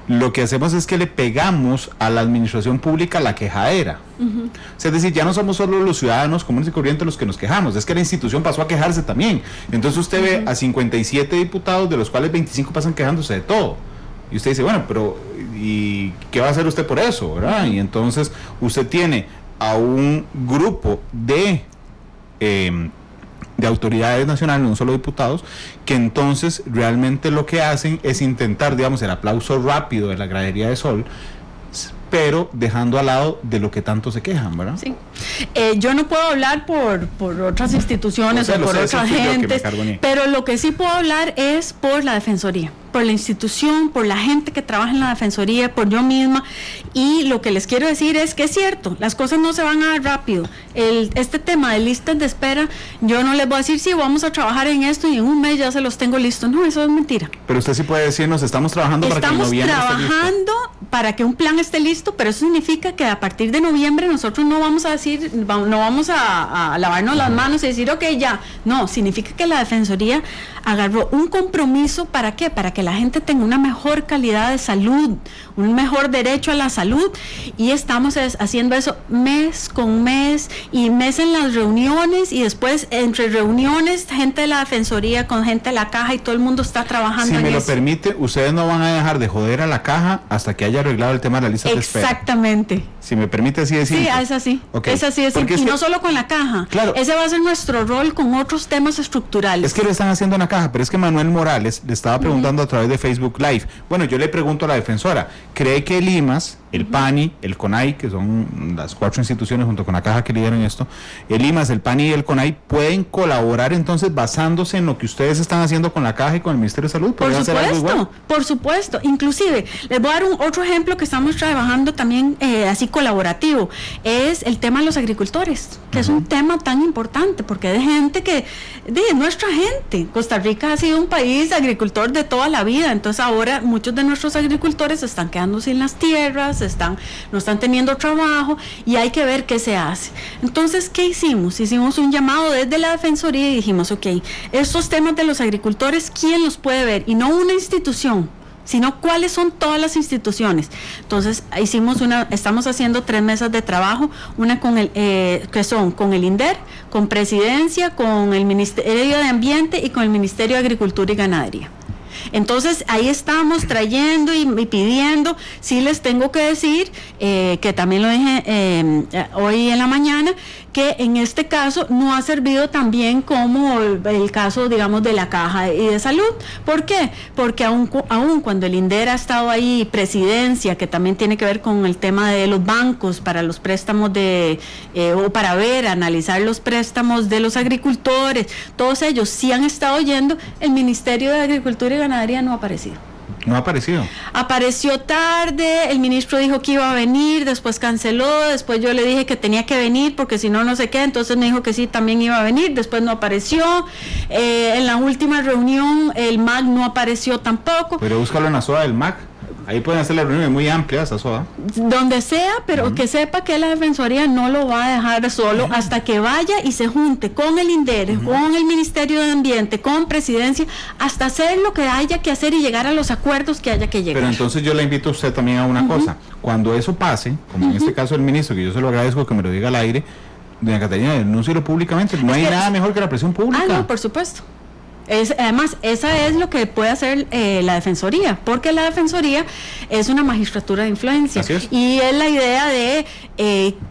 lo que hacemos es que le pegamos a la administración pública la quejadera. O sea, es decir, ya no somos solo los ciudadanos comunes y corrientes los que nos quejamos, es que la institución pasó a quejarse también. Entonces usted ve a 57 diputados, de los cuales 25 pasan quejándose de todo. Y usted dice, bueno, pero ¿y qué va a hacer usted por eso? ¿Verdad? Y entonces usted tiene a un grupo de autoridades nacionales, no solo diputados, que entonces realmente lo que hacen es intentar, digamos, el aplauso rápido de la gradería de Sol, pero dejando al lado de lo que tanto se quejan, ¿verdad? Sí, Yo no puedo hablar por otras instituciones o por otras gentes, pero lo que sí puedo hablar es por la Defensoría, por la institución, por la gente que trabaja en la Defensoría, por yo misma. Y lo que les quiero decir es que es cierto, las cosas no se van a dar rápido. Este tema de listas de espera, yo no les voy a decir, sí, vamos a trabajar en esto y en un mes ya se los tengo listos. No, eso es mentira. Pero usted sí puede decirnos, estamos trabajando para que en noviembre Estamos trabajando para que un plan esté listo, pero eso significa que a partir de noviembre nosotros no vamos a decir, no vamos a lavarnos las manos y decir, ok, ya. No, significa que la Defensoría agarró un compromiso, ¿para qué? Para que la gente tenga una mejor calidad de salud, un mejor derecho a la salud, y estamos haciendo eso mes con mes, y mes en las reuniones, y después entre reuniones, gente de la Defensoría con gente de la Caja, y todo el mundo está trabajando en eso. Si me lo permite, ustedes no van a dejar de joder a la Caja hasta que haya arreglado el tema de la lista de espera. Exactamente. Si me permite así decir. Sí, es así. Okay. Es así de simple. Y no solo con la Caja. Claro. Ese va a ser nuestro rol con otros temas estructurales. Es que lo están haciendo en la Caja, pero es que Manuel Morales le estaba preguntando a través de Facebook Live. Bueno, yo le pregunto a la defensora, ¿cree que el IMAS, el PANI, el CONAI, que son las 4 instituciones junto con la Caja que lideran esto, el IMAS, el PANI y el CONAI pueden colaborar entonces basándose en lo que ustedes están haciendo con la Caja y con el Ministerio de Salud? Por supuesto. Inclusive, les voy a dar otro ejemplo que estamos trabajando también así colaborativo, es el tema de los agricultores, que es un tema tan importante, porque hay gente que, nuestra gente, Costa Rica ha sido un país agricultor de toda la vida, entonces ahora muchos de nuestros agricultores se están quedando sin las tierras, no están teniendo trabajo, y hay que ver qué se hace. Entonces, ¿qué hicimos? Hicimos un llamado desde la Defensoría y dijimos, ok, estos temas de los agricultores, ¿quién los puede ver? Y no una institución, sino cuáles son todas las instituciones. Entonces estamos haciendo 3 mesas de trabajo, una con con el INDER, con Presidencia, con el Ministerio de Ambiente y con el Ministerio de Agricultura y Ganadería. Entonces ahí estamos trayendo y pidiendo. Sí les tengo que decir, que también lo dije hoy en la mañana, que en este caso no ha servido tan bien como el caso, digamos, de la Caja y de Salud. ¿Por qué? Porque aún cuando el INDER ha estado ahí, Presidencia, que también tiene que ver con el tema de los bancos para los préstamos o para analizar los préstamos de los agricultores, todos ellos sí han estado yendo, el Ministerio de Agricultura y Ganadería no ha aparecido. ¿No ha aparecido? Apareció tarde, el ministro dijo que iba a venir, después canceló, después yo le dije que tenía que venir porque si no, no sé qué, entonces me dijo que sí, también iba a venir, después no apareció. En la última reunión el MAC no apareció tampoco. Pero búscalo en la SOA del MAC. Ahí pueden hacer la reunión muy amplia, esa SOA. Donde sea, pero que sepa que la Defensoría no lo va a dejar solo hasta que vaya y se junte con el INDER, con el Ministerio de Ambiente, con Presidencia, hasta hacer lo que haya que hacer y llegar a los acuerdos que haya que llegar. Pero entonces yo le invito a usted también a una cosa. Cuando eso pase, como en este caso el ministro, que yo se lo agradezco que me lo diga al aire, doña Catarina, denúncielo públicamente. No hay nada mejor que la presión pública. No, por supuesto. Además, esa es lo que puede hacer la Defensoría, porque la Defensoría es una magistratura de influencia. Así es. Y es la idea de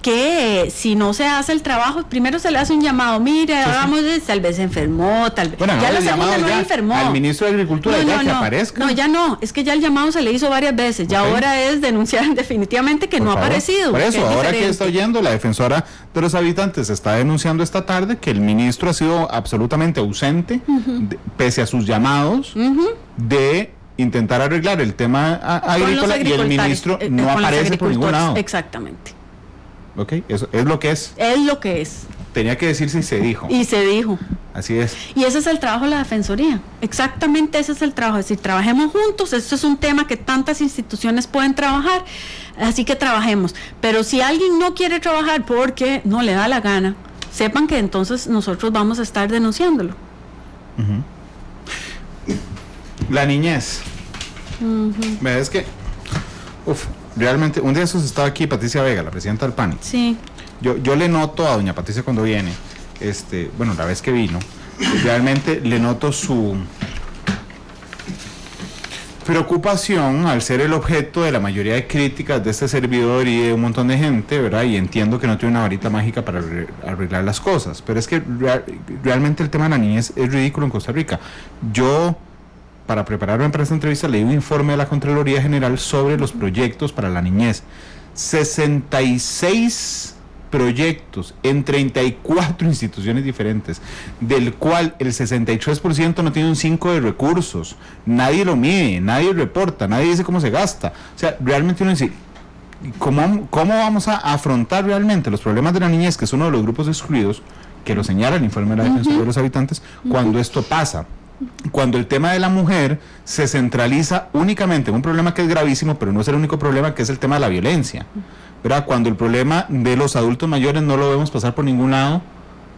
que si no se hace el trabajo, primero se le hace un llamado, mire, hagamos, tal vez se enfermó, tal vez. Bueno, ya la segunda no enfermó. Al ministro de Agricultura que aparezca. No, ya no, es que ya el llamado se le hizo varias veces, ya ahora es denunciar definitivamente que no ha aparecido. Por eso, ahora que está oyendo, la defensora de los habitantes está denunciando esta tarde que el ministro ha sido absolutamente ausente, pese a sus llamados de intentar arreglar el tema agrícola, y el ministro no aparece por ningún lado. Exactamente. Ok, eso es lo que es. Es lo que es. Tenía que decirse y se dijo. Y se dijo. Así es. Y ese es el trabajo de la Defensoría. Exactamente ese es el trabajo. Es decir, trabajemos juntos. Esto es un tema que tantas instituciones pueden trabajar. Así que trabajemos. Pero si alguien no quiere trabajar porque no le da la gana, sepan que entonces nosotros vamos a estar denunciándolo. La niñez. Es que, realmente, un día de esos estaba aquí Patricia Vega, la presidenta del PANI. Sí. Yo le noto a doña Patricia cuando viene, la vez que vino, realmente le noto su preocupación al ser el objeto de la mayoría de críticas de este servidor y de un montón de gente, ¿verdad? Y entiendo que no tiene una varita mágica para arreglar las cosas, pero es que realmente el tema de la niñez es ridículo en Costa Rica. Yo, para prepararme para esta entrevista, leí un informe de la Contraloría General sobre los proyectos para la niñez. 66 proyectos en 34 instituciones diferentes, del cual el 63% no tiene un 5 de recursos, nadie lo mide, nadie reporta, nadie dice cómo se gasta. O sea, realmente uno dice, ¿cómo vamos a afrontar realmente los problemas de la niñez, que es uno de los grupos excluidos, que lo señala el informe de la Defensoría de los Habitantes, cuando esto pasa? Cuando el tema de la mujer se centraliza únicamente en un problema que es gravísimo, pero no es el único problema, que es el tema de la violencia, ¿verdad? Cuando el problema de los adultos mayores no lo vemos pasar por ningún lado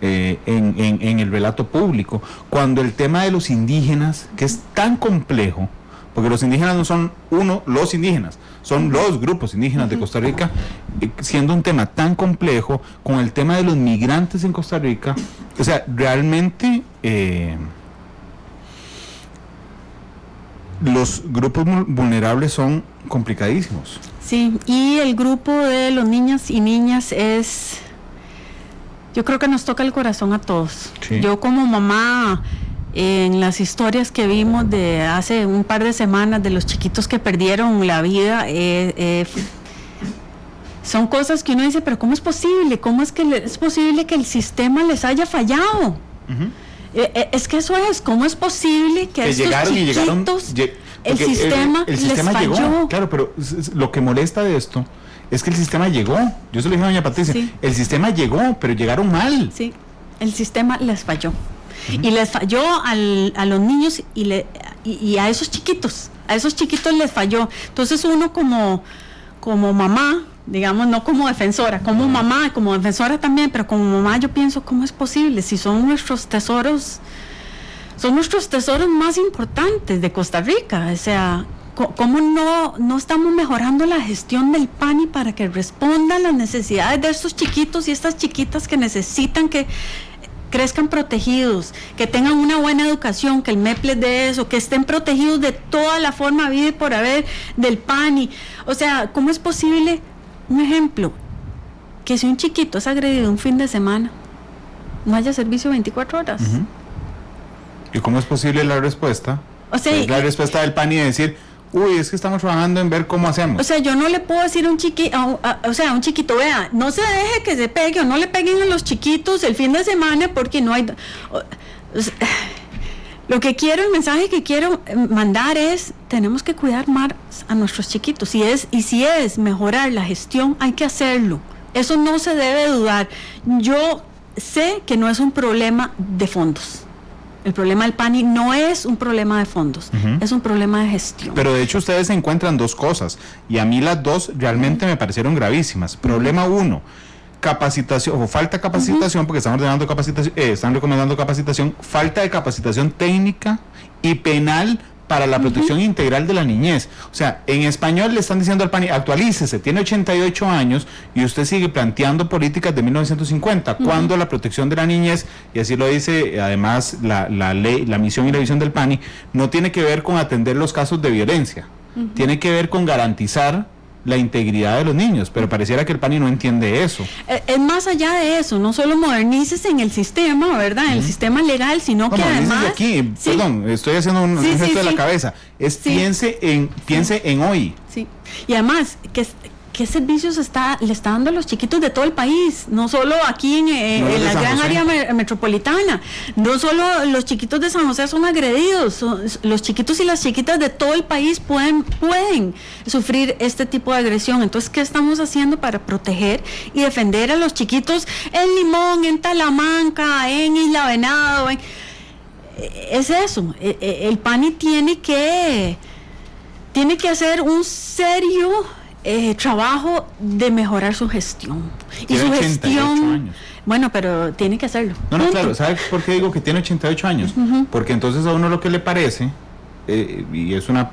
en el relato público, cuando el tema de los indígenas, que es tan complejo, porque los indígenas no son los indígenas, son los grupos indígenas de Costa Rica, siendo un tema tan complejo, con el tema de los migrantes en Costa Rica, o sea, realmente los grupos vulnerables son complicadísimos. Sí, y el grupo de los niños y niñas yo creo que nos toca el corazón a todos. Sí. Yo como mamá, en las historias que vimos de hace un par de semanas de los chiquitos que perdieron la vida, son cosas que uno dice, pero ¿cómo es posible? ¿Cómo es posible que el sistema les haya fallado? Es que eso es, ¿cómo es posible que estos chiquitos, el sistema les falló? Llegó, claro, pero lo que molesta de esto es que el sistema llegó. Yo se lo dije a doña Patricia, sí. El sistema llegó, pero llegaron mal. Sí, el sistema les falló. Y les falló a los niños y a esos chiquitos les falló. Entonces uno como mamá, digamos, no como defensora, como mamá, como defensora también, pero como mamá yo pienso, ¿cómo es posible? Si son nuestros tesoros más importantes de Costa Rica, o sea, ¿cómo no estamos mejorando la gestión del PANI para que responda a las necesidades de estos chiquitos y estas chiquitas que necesitan que crezcan protegidos, que tengan una buena educación, que el MEP les dé eso, que estén protegidos de toda la forma vida y por haber del PANI? O sea, ¿cómo es posible, un ejemplo, que si un chiquito es agredido un fin de semana, no haya servicio 24 horas? ¿Y cómo es posible la respuesta? O sea, la respuesta del PANI de decir, uy, es que estamos trabajando en ver cómo hacemos. O sea, yo no le puedo decir a un chiquito, vea, no se deje que se pegue, o no le peguen a los chiquitos el fin de semana porque no hay... Lo que quiero, el mensaje que quiero mandar es, tenemos que cuidar más a nuestros chiquitos, si es mejorar la gestión, hay que hacerlo. Eso no se debe dudar. Yo sé que no es un problema de fondos. El problema del PANI no es un problema de fondos, es un problema de gestión. Pero de hecho ustedes encuentran dos cosas, y a mí las dos realmente me parecieron gravísimas. Problema 1, capacitación, o falta de capacitación, porque están ordenando capacitación, están recomendando capacitación, falta de capacitación técnica y penal para la protección integral de la niñez. O sea, en español le están diciendo al PANI, actualícese, tiene 88 años y usted sigue planteando políticas de 1950, cuando la protección de la niñez, y así lo dice además la ley, la misión y la visión del PANI, no tiene que ver con atender los casos de violencia, tiene que ver con garantizar la integridad de los niños, pero pareciera que el PANI no entiende eso. Es más allá de eso, no solo modernícese en el sistema, ¿verdad? En el sistema legal, sino que además... aquí, perdón, estoy haciendo un gesto de la cabeza, piense en hoy. Sí, y además, ¿qué servicios le está dando a los chiquitos de todo el país? No solo aquí en la gran área metropolitana. No solo los chiquitos de San José son agredidos, los chiquitos y las chiquitas de todo el país pueden sufrir este tipo de agresión. Entonces, ¿qué estamos haciendo para proteger y defender a los chiquitos en Limón, en Talamanca, en Isla Venado? Es eso. El PANI tiene que hacer un serio trabajo de mejorar su gestión. Tiene y su 88 años. Bueno, pero tiene que hacerlo. No, claro, ¿sabe por qué digo que tiene 88 años? Porque entonces a uno lo que le parece, y es una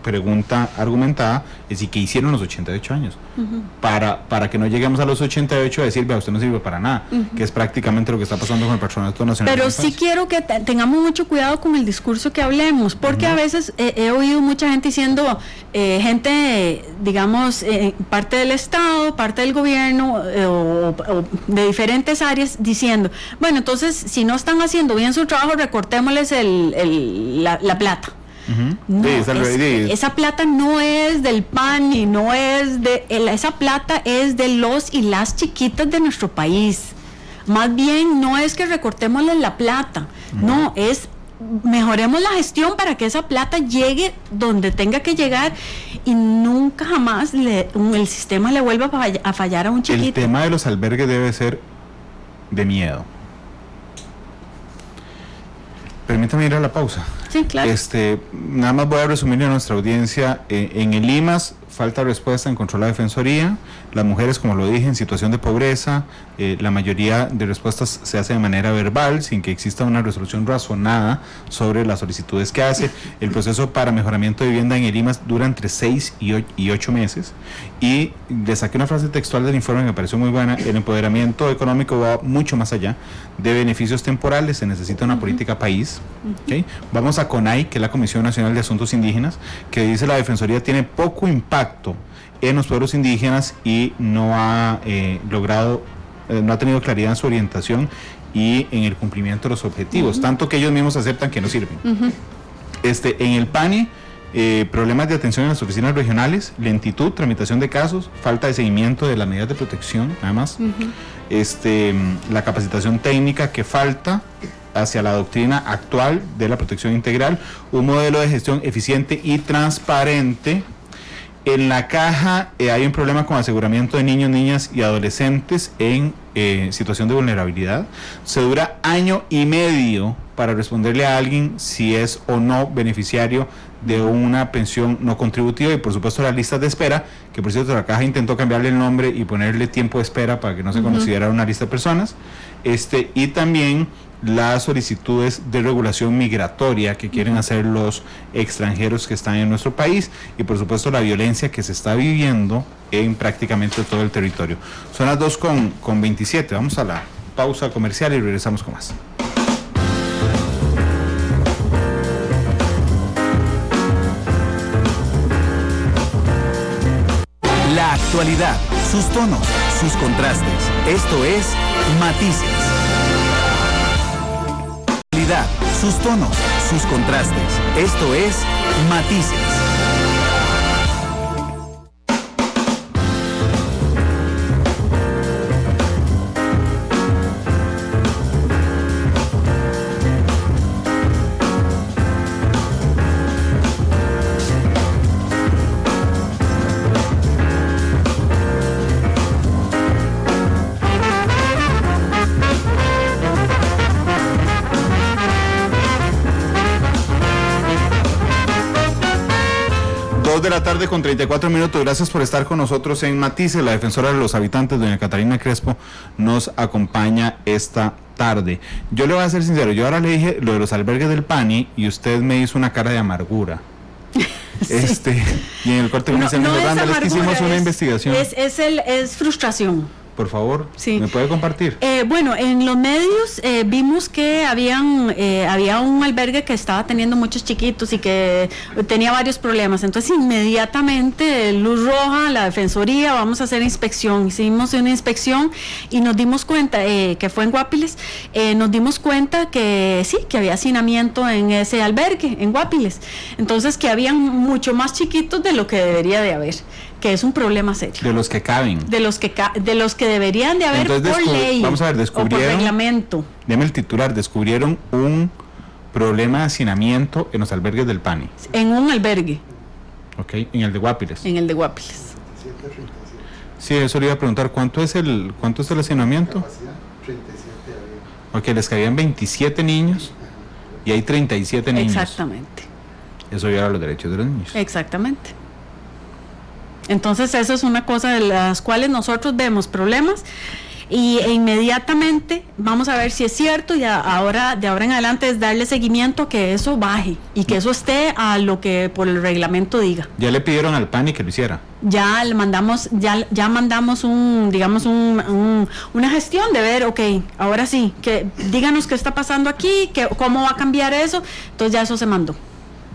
pregunta argumentada, es decir, ¿qué hicieron los 88 años? Para que no lleguemos a los 88 a decir, vea, usted no sirve para nada, que es prácticamente lo que está pasando con el Patronato Nacional. Pero sí quiero que tengamos mucho cuidado con el discurso que hablemos, porque a veces he oído mucha gente diciendo, gente, digamos, parte del Estado, parte del gobierno, o de diferentes áreas, diciendo, bueno, entonces, si no están haciendo bien su trabajo, recortémosles la plata. No, Sí, esa plata no es del PAN y no es esa plata es de los y las chiquitas de nuestro país. Más bien no es que recortémosle la plata, no, es mejoremos la gestión para que esa plata llegue donde tenga que llegar y nunca jamás el sistema le vuelva a fallar a un chiquito. El tema de los albergues debe ser de miedo. Permítame ir a la pausa. Sí, claro. Nada más voy a resumirle a nuestra audiencia. En el IMAS falta respuesta en control a la Defensoría. Las mujeres, como lo dije, en situación de pobreza, la mayoría de respuestas se hace de manera verbal, sin que exista una resolución razonada sobre las solicitudes que hace. El proceso para mejoramiento de vivienda en el IMAS dura entre 6 y 8 meses. Y le saqué una frase textual del informe que me pareció muy buena. El empoderamiento económico va mucho más allá de beneficios temporales. Se necesita una política país. ¿Okay? Vamos a CONAI, que es la Comisión Nacional de Asuntos Indígenas, que dice la Defensoría tiene poco impacto en los pueblos indígenas y no ha no ha tenido claridad en su orientación y en el cumplimiento de los objetivos, tanto que ellos mismos aceptan que no sirven. En el PANI, problemas de atención en las oficinas regionales, lentitud, tramitación de casos, falta de seguimiento de las medidas de protección, nada más. La capacitación técnica que falta hacia la doctrina actual de la protección integral, un modelo de gestión eficiente y transparente. En la caja hay un problema con aseguramiento de niños, niñas y adolescentes en situación de vulnerabilidad. Se dura 1 año y medio para responderle a alguien si es o no beneficiario de una pensión no contributiva, y por supuesto las listas de espera, que por cierto la caja intentó cambiarle el nombre y ponerle tiempo de espera para que no se considerara una lista de personas, y también las solicitudes de regulación migratoria que quieren hacer los extranjeros que están en nuestro país, y por supuesto la violencia que se está viviendo en prácticamente todo el territorio. Son las 2:27, vamos a la pausa comercial y regresamos con más. La actualidad, sus tonos, sus contrastes. Esto es Matices. Sus tonos, sus contrastes. Esto es Matices. De la tarde con 34 minutos. Gracias por estar con nosotros en Matices. La defensora de los habitantes, doña Catalina Crespo, nos acompaña esta tarde. Yo le voy a ser sincero, yo ahora le dije lo de los albergues del PANI y usted me hizo una cara de amargura. Sí. Y en el corte comercial no es que hicimos una investigación. Es frustración. Por favor, sí. ¿Me puede compartir? Bueno, en los medios vimos que había un albergue que estaba teniendo muchos chiquitos y que tenía varios problemas. Entonces, inmediatamente, Luz Roja, la Defensoría, vamos a hacer inspección. Hicimos una inspección y nos dimos cuenta, que fue en Guapiles, nos dimos cuenta que sí, que había hacinamiento en ese albergue, en Guapiles. Entonces, que habían mucho más chiquitos de lo que debería de haber, que es un problema serio. De los que caben. De los que deberían de haber. Entonces, por ley. Vamos a ver, descubrieron. O por reglamento. Deme el titular. Descubrieron un problema de hacinamiento en los albergues del PANI. En un albergue. Ok, en el de Guapiles. En el de Guapiles. Sí, eso le iba a preguntar. ¿Cuánto es el hacinamiento? Capacidad, 37 había. Ok, les cabían 27 niños y hay 37 niños. Exactamente. Eso viola los derechos de los niños. Exactamente. Entonces, eso es una cosa de las cuales nosotros vemos problemas e inmediatamente vamos a ver si es cierto, y de ahora en adelante es darle seguimiento a que eso baje y que eso esté a lo que por el reglamento diga. ¿Ya le pidieron al PANI que lo hiciera? Ya le mandamos, ya mandamos una gestión de ver, ok, ahora sí, que díganos qué está pasando aquí, cómo va a cambiar eso. Entonces ya eso se mandó.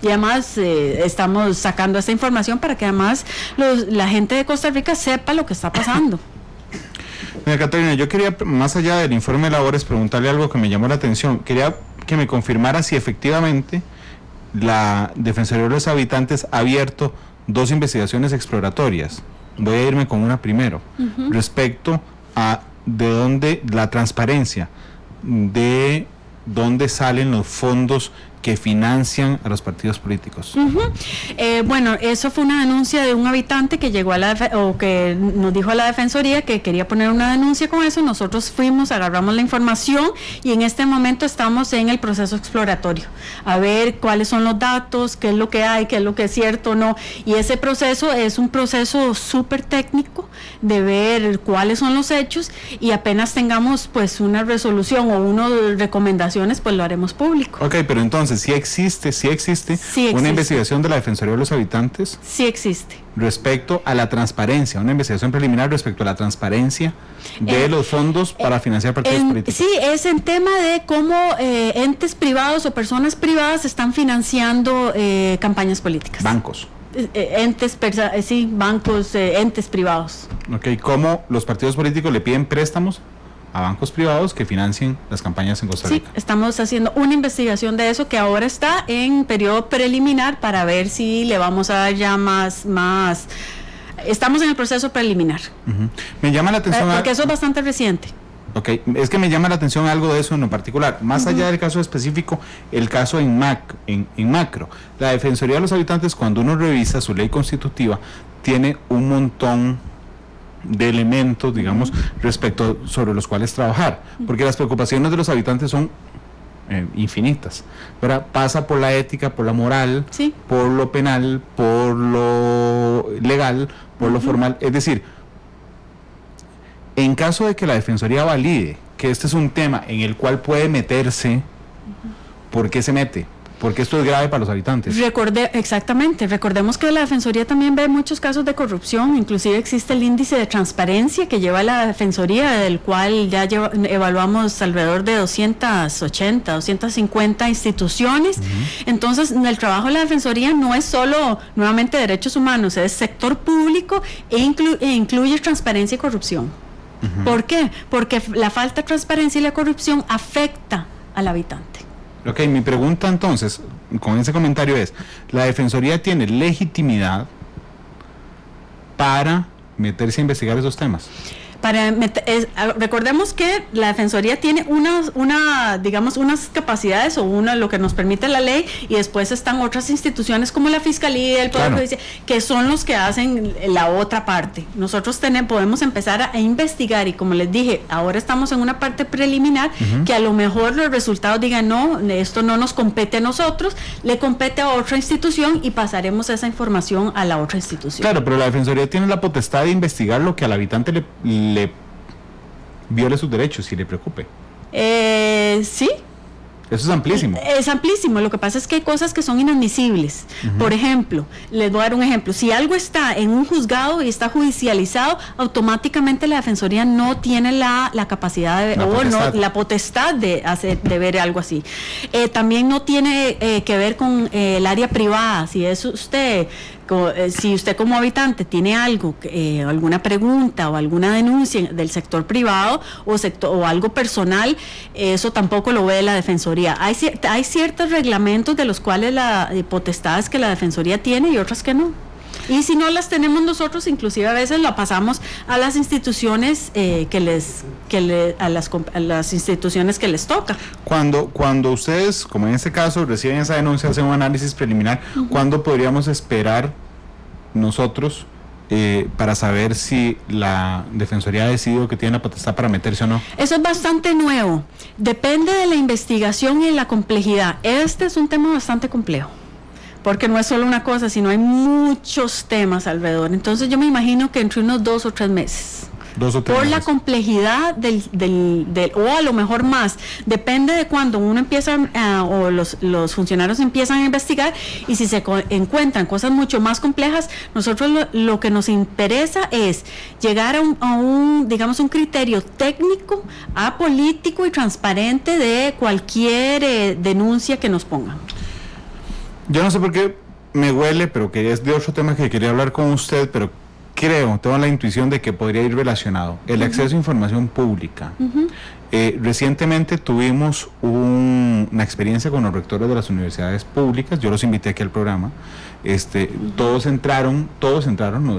Y además estamos sacando esta información para que además la gente de Costa Rica sepa lo que está pasando. Doña Catalina, yo quería, más allá del informe de labores, preguntarle algo que me llamó la atención. Quería que me confirmara si efectivamente la Defensoría de los Habitantes ha abierto 2 investigaciones exploratorias. Voy a irme con una primero, respecto a de dónde la transparencia, de dónde salen los fondos que financian a los partidos políticos. Bueno, eso fue una denuncia de un habitante que llegó a que nos dijo a la Defensoría que quería poner una denuncia con eso. Nosotros fuimos, agarramos la información y en este momento estamos en el proceso exploratorio, a ver cuáles son los datos, qué es lo que hay, qué es lo que es cierto o no. Y ese proceso es un proceso súper técnico de ver cuáles son los hechos, y apenas tengamos pues una resolución o unas recomendaciones, pues lo haremos público. Ok, pero entonces, ¿sí existe una investigación de la Defensoría de los Habitantes? Sí existe. Respecto a la transparencia, una investigación preliminar respecto a la transparencia de los fondos para financiar partidos políticos. Sí, es en tema de cómo entes privados o personas privadas están financiando campañas políticas. Bancos. Bancos, entes privados. Ok, ¿cómo los partidos políticos le piden préstamos a bancos privados que financien las campañas en Costa Rica? Sí, estamos haciendo una investigación de eso que ahora está en periodo preliminar para ver si le vamos a dar ya más. Estamos en el proceso preliminar. Me llama la atención... porque eso es bastante reciente. Ok, es que me llama la atención algo de eso en lo particular, más allá del caso específico, el caso en macro. La Defensoría de los Habitantes, cuando uno revisa su ley constitutiva, tiene un montón de elementos, digamos, sobre los cuales trabajar, porque las preocupaciones de los habitantes son infinitas, ¿verdad? Pasa por la ética, por la moral, sí, por lo penal, por lo legal, por lo formal, es decir, en caso de que la Defensoría valide que este es un tema en el cual puede meterse, ¿por qué se mete? Porque esto es grave para los habitantes. Exactamente, recordemos que la Defensoría también ve muchos casos de corrupción, inclusive existe el índice de transparencia que lleva la Defensoría, del cual ya evaluamos alrededor de 280, 250 instituciones. Entonces, el trabajo de la Defensoría no es solo, nuevamente, derechos humanos, es sector público e incluye transparencia y corrupción. ¿Por qué? Porque la falta de transparencia y la corrupción afecta al habitante. Ok, mi pregunta entonces, con ese comentario es, ¿la Defensoría tiene legitimidad para meterse a investigar esos temas? Recordemos que la Defensoría tiene unas capacidades o lo que nos permite la ley, y después están otras instituciones como la Fiscalía, el Poder Judicial, que son los que hacen la otra parte. Nosotros podemos empezar a investigar, y como les dije, ahora estamos en una parte preliminar, que a lo mejor los resultados digan, no, esto no nos compete a nosotros, le compete a otra institución, y pasaremos esa información a la otra institución. Claro, pero la Defensoría tiene la potestad de investigar lo que al habitante le viole sus derechos y le preocupe. Sí. Eso es amplísimo. Es amplísimo. Lo que pasa es que hay cosas que son inadmisibles. Por ejemplo, les voy a dar un ejemplo. Si algo está en un juzgado y está judicializado, automáticamente la Defensoría no tiene la capacidad la potestad de ver algo así. También no tiene que ver con el área privada. Si es usted como habitante tiene algo, alguna pregunta o alguna denuncia del sector privado o algo personal, eso tampoco lo ve la Defensoría. Hay ciertos reglamentos de los cuales potestades que la Defensoría tiene y otras que no. Y si no las tenemos nosotros, inclusive a veces la pasamos a las instituciones a las instituciones que les toca. Cuando ustedes, como en este caso, reciben esa denuncia, hacen un análisis preliminar, ¿cuándo podríamos esperar nosotros para saber si la Defensoría ha decidido que tiene la potestad para meterse o no? Eso es bastante nuevo. Depende de la investigación y la complejidad. Este es un tema bastante complejo, porque no es solo una cosa, sino hay muchos temas alrededor. Entonces yo me imagino que entre unos 2 o 3 meses. 2 o 3 meses. Por la complejidad o a lo mejor más. Depende de cuando uno empieza o los funcionarios empiezan a investigar, y si se encuentran cosas mucho más complejas, nosotros lo que nos interesa es llegar a un criterio técnico, apolítico y transparente de cualquier denuncia que nos pongan. Yo no sé por qué me huele, pero que es de otro tema que quería hablar con usted, pero tengo la intuición de que podría ir relacionado. El acceso a información pública. Recientemente tuvimos una experiencia con los rectores de las universidades públicas, yo los invité aquí al programa, todos entraron,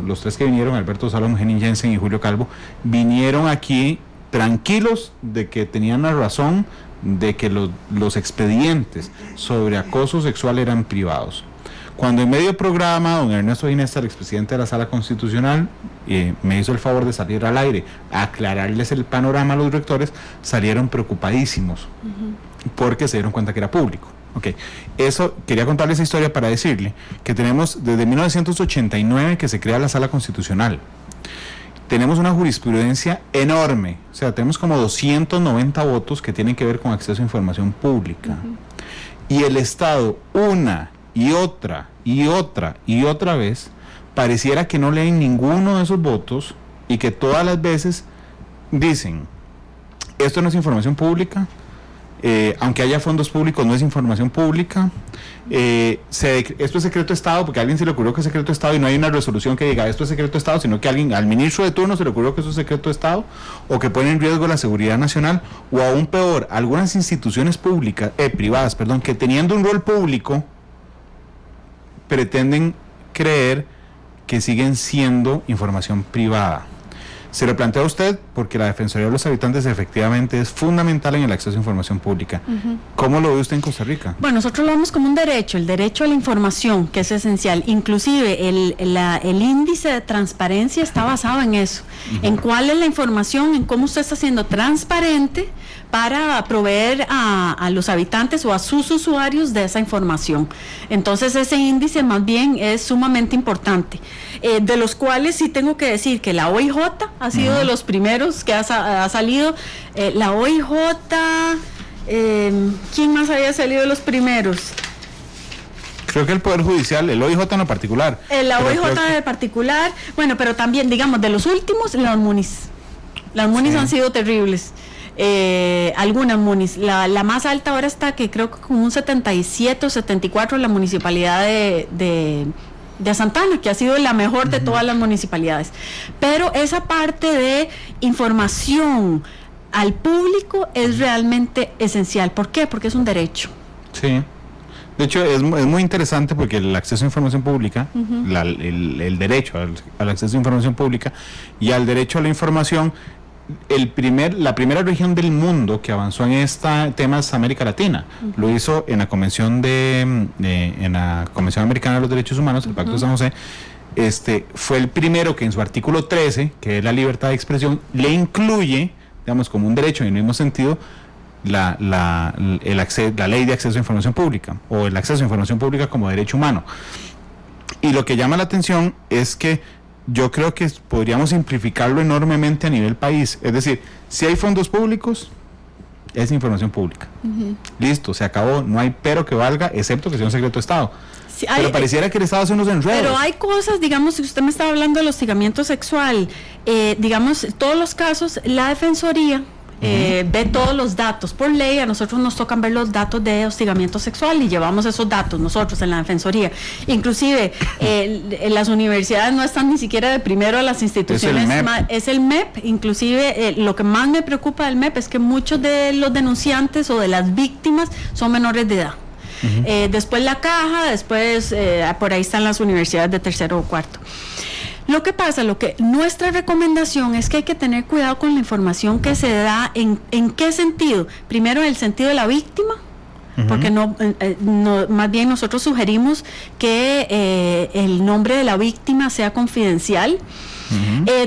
los tres que vinieron, Alberto Salom, Henning Jensen y Julio Calvo, vinieron aquí tranquilos de que tenían la razón de que los expedientes sobre acoso sexual eran privados. Cuando en medio programa, don Ernesto Ginesta, el expresidente de la Sala Constitucional, me hizo el favor de salir al aire a aclararles el panorama a los rectores, salieron preocupadísimos porque se dieron cuenta que era público. Okay. Eso, quería contarles esa historia para decirle que tenemos desde 1989 que se crea la Sala Constitucional. Tenemos una jurisprudencia enorme, o sea, tenemos como 290 votos que tienen que ver con acceso a información pública. Y el Estado, una y otra vez, pareciera que no leen ninguno de esos votos y que todas las veces dicen, esto no es información pública, aunque haya fondos públicos no es información pública, esto es secreto de Estado, porque a alguien se le ocurrió que es secreto de Estado y no hay una resolución que diga esto es secreto de Estado, sino que al ministro de turno se le ocurrió que eso es secreto de Estado, o que pone en riesgo la seguridad nacional, o aún peor, algunas instituciones públicas, privadas, que teniendo un rol público, pretenden creer que siguen siendo información privada. Se lo planteo a usted porque la Defensoría de los Habitantes efectivamente es fundamental en el acceso a información pública. ¿Cómo lo ve usted en Costa Rica? Bueno, nosotros lo vemos como un derecho, el derecho a la información, que es esencial. Inclusive el índice de transparencia está basado en eso, en cuál es la información, en cómo usted está siendo transparente para proveer a los habitantes o a sus usuarios de esa información. Entonces ese índice más bien es sumamente importante, de los cuales sí tengo que decir que la OIJ ha sido de los primeros que ha salido, la OIJ, ¿quién más había salido de los primeros? Creo que el Poder Judicial, el OIJ en lo particular. La OIJ en particular, bueno, pero también, digamos, de los últimos, las MUNIS. Las MUNIS han sido terribles. Algunas MUNIS, la más alta ahora está que creo que con un 77 o 74 la municipalidad de Santana, que ha sido la mejor de todas las municipalidades. Pero esa parte de información al público es realmente esencial. ¿Por qué? Porque es un derecho. Sí. De hecho, es muy interesante porque el acceso a información pública, el derecho al acceso a información pública y al derecho a la información, la primera región del mundo que avanzó en este tema es América Latina. Lo hizo en la Convención Americana de los Derechos Humanos, el Pacto de San José. Fue el primero que en su artículo 13, que es la libertad de expresión, le incluye, digamos, como un derecho en el mismo sentido, la ley de acceso a información pública, o el acceso a información pública como derecho humano. Y lo que llama la atención es que yo creo que podríamos simplificarlo enormemente a nivel país. Es decir, si hay fondos públicos, es información pública. Listo, se acabó, no hay pero que valga, excepto que sea un secreto de Estado. Sí, pero pareciera que el Estado hace unos enredos. Pero hay cosas, digamos, si usted me estaba hablando del hostigamiento sexual, digamos, todos los casos, la Defensoría ve todos los datos. Por ley, a nosotros nos tocan ver los datos de hostigamiento sexual y llevamos esos datos nosotros en la Defensoría. Inclusive, las universidades no están ni siquiera de primero a las instituciones. Es el MEP. Inclusive, lo que más me preocupa del MEP es que muchos de los denunciantes o de las víctimas son menores de edad. Después la caja, después por ahí están las universidades de tercero o cuarto. Lo que pasa, nuestra recomendación es que hay que tener cuidado con la información que se da, ¿en qué sentido? Primero, en el sentido de la víctima, porque más bien nosotros sugerimos que el nombre de la víctima sea confidencial.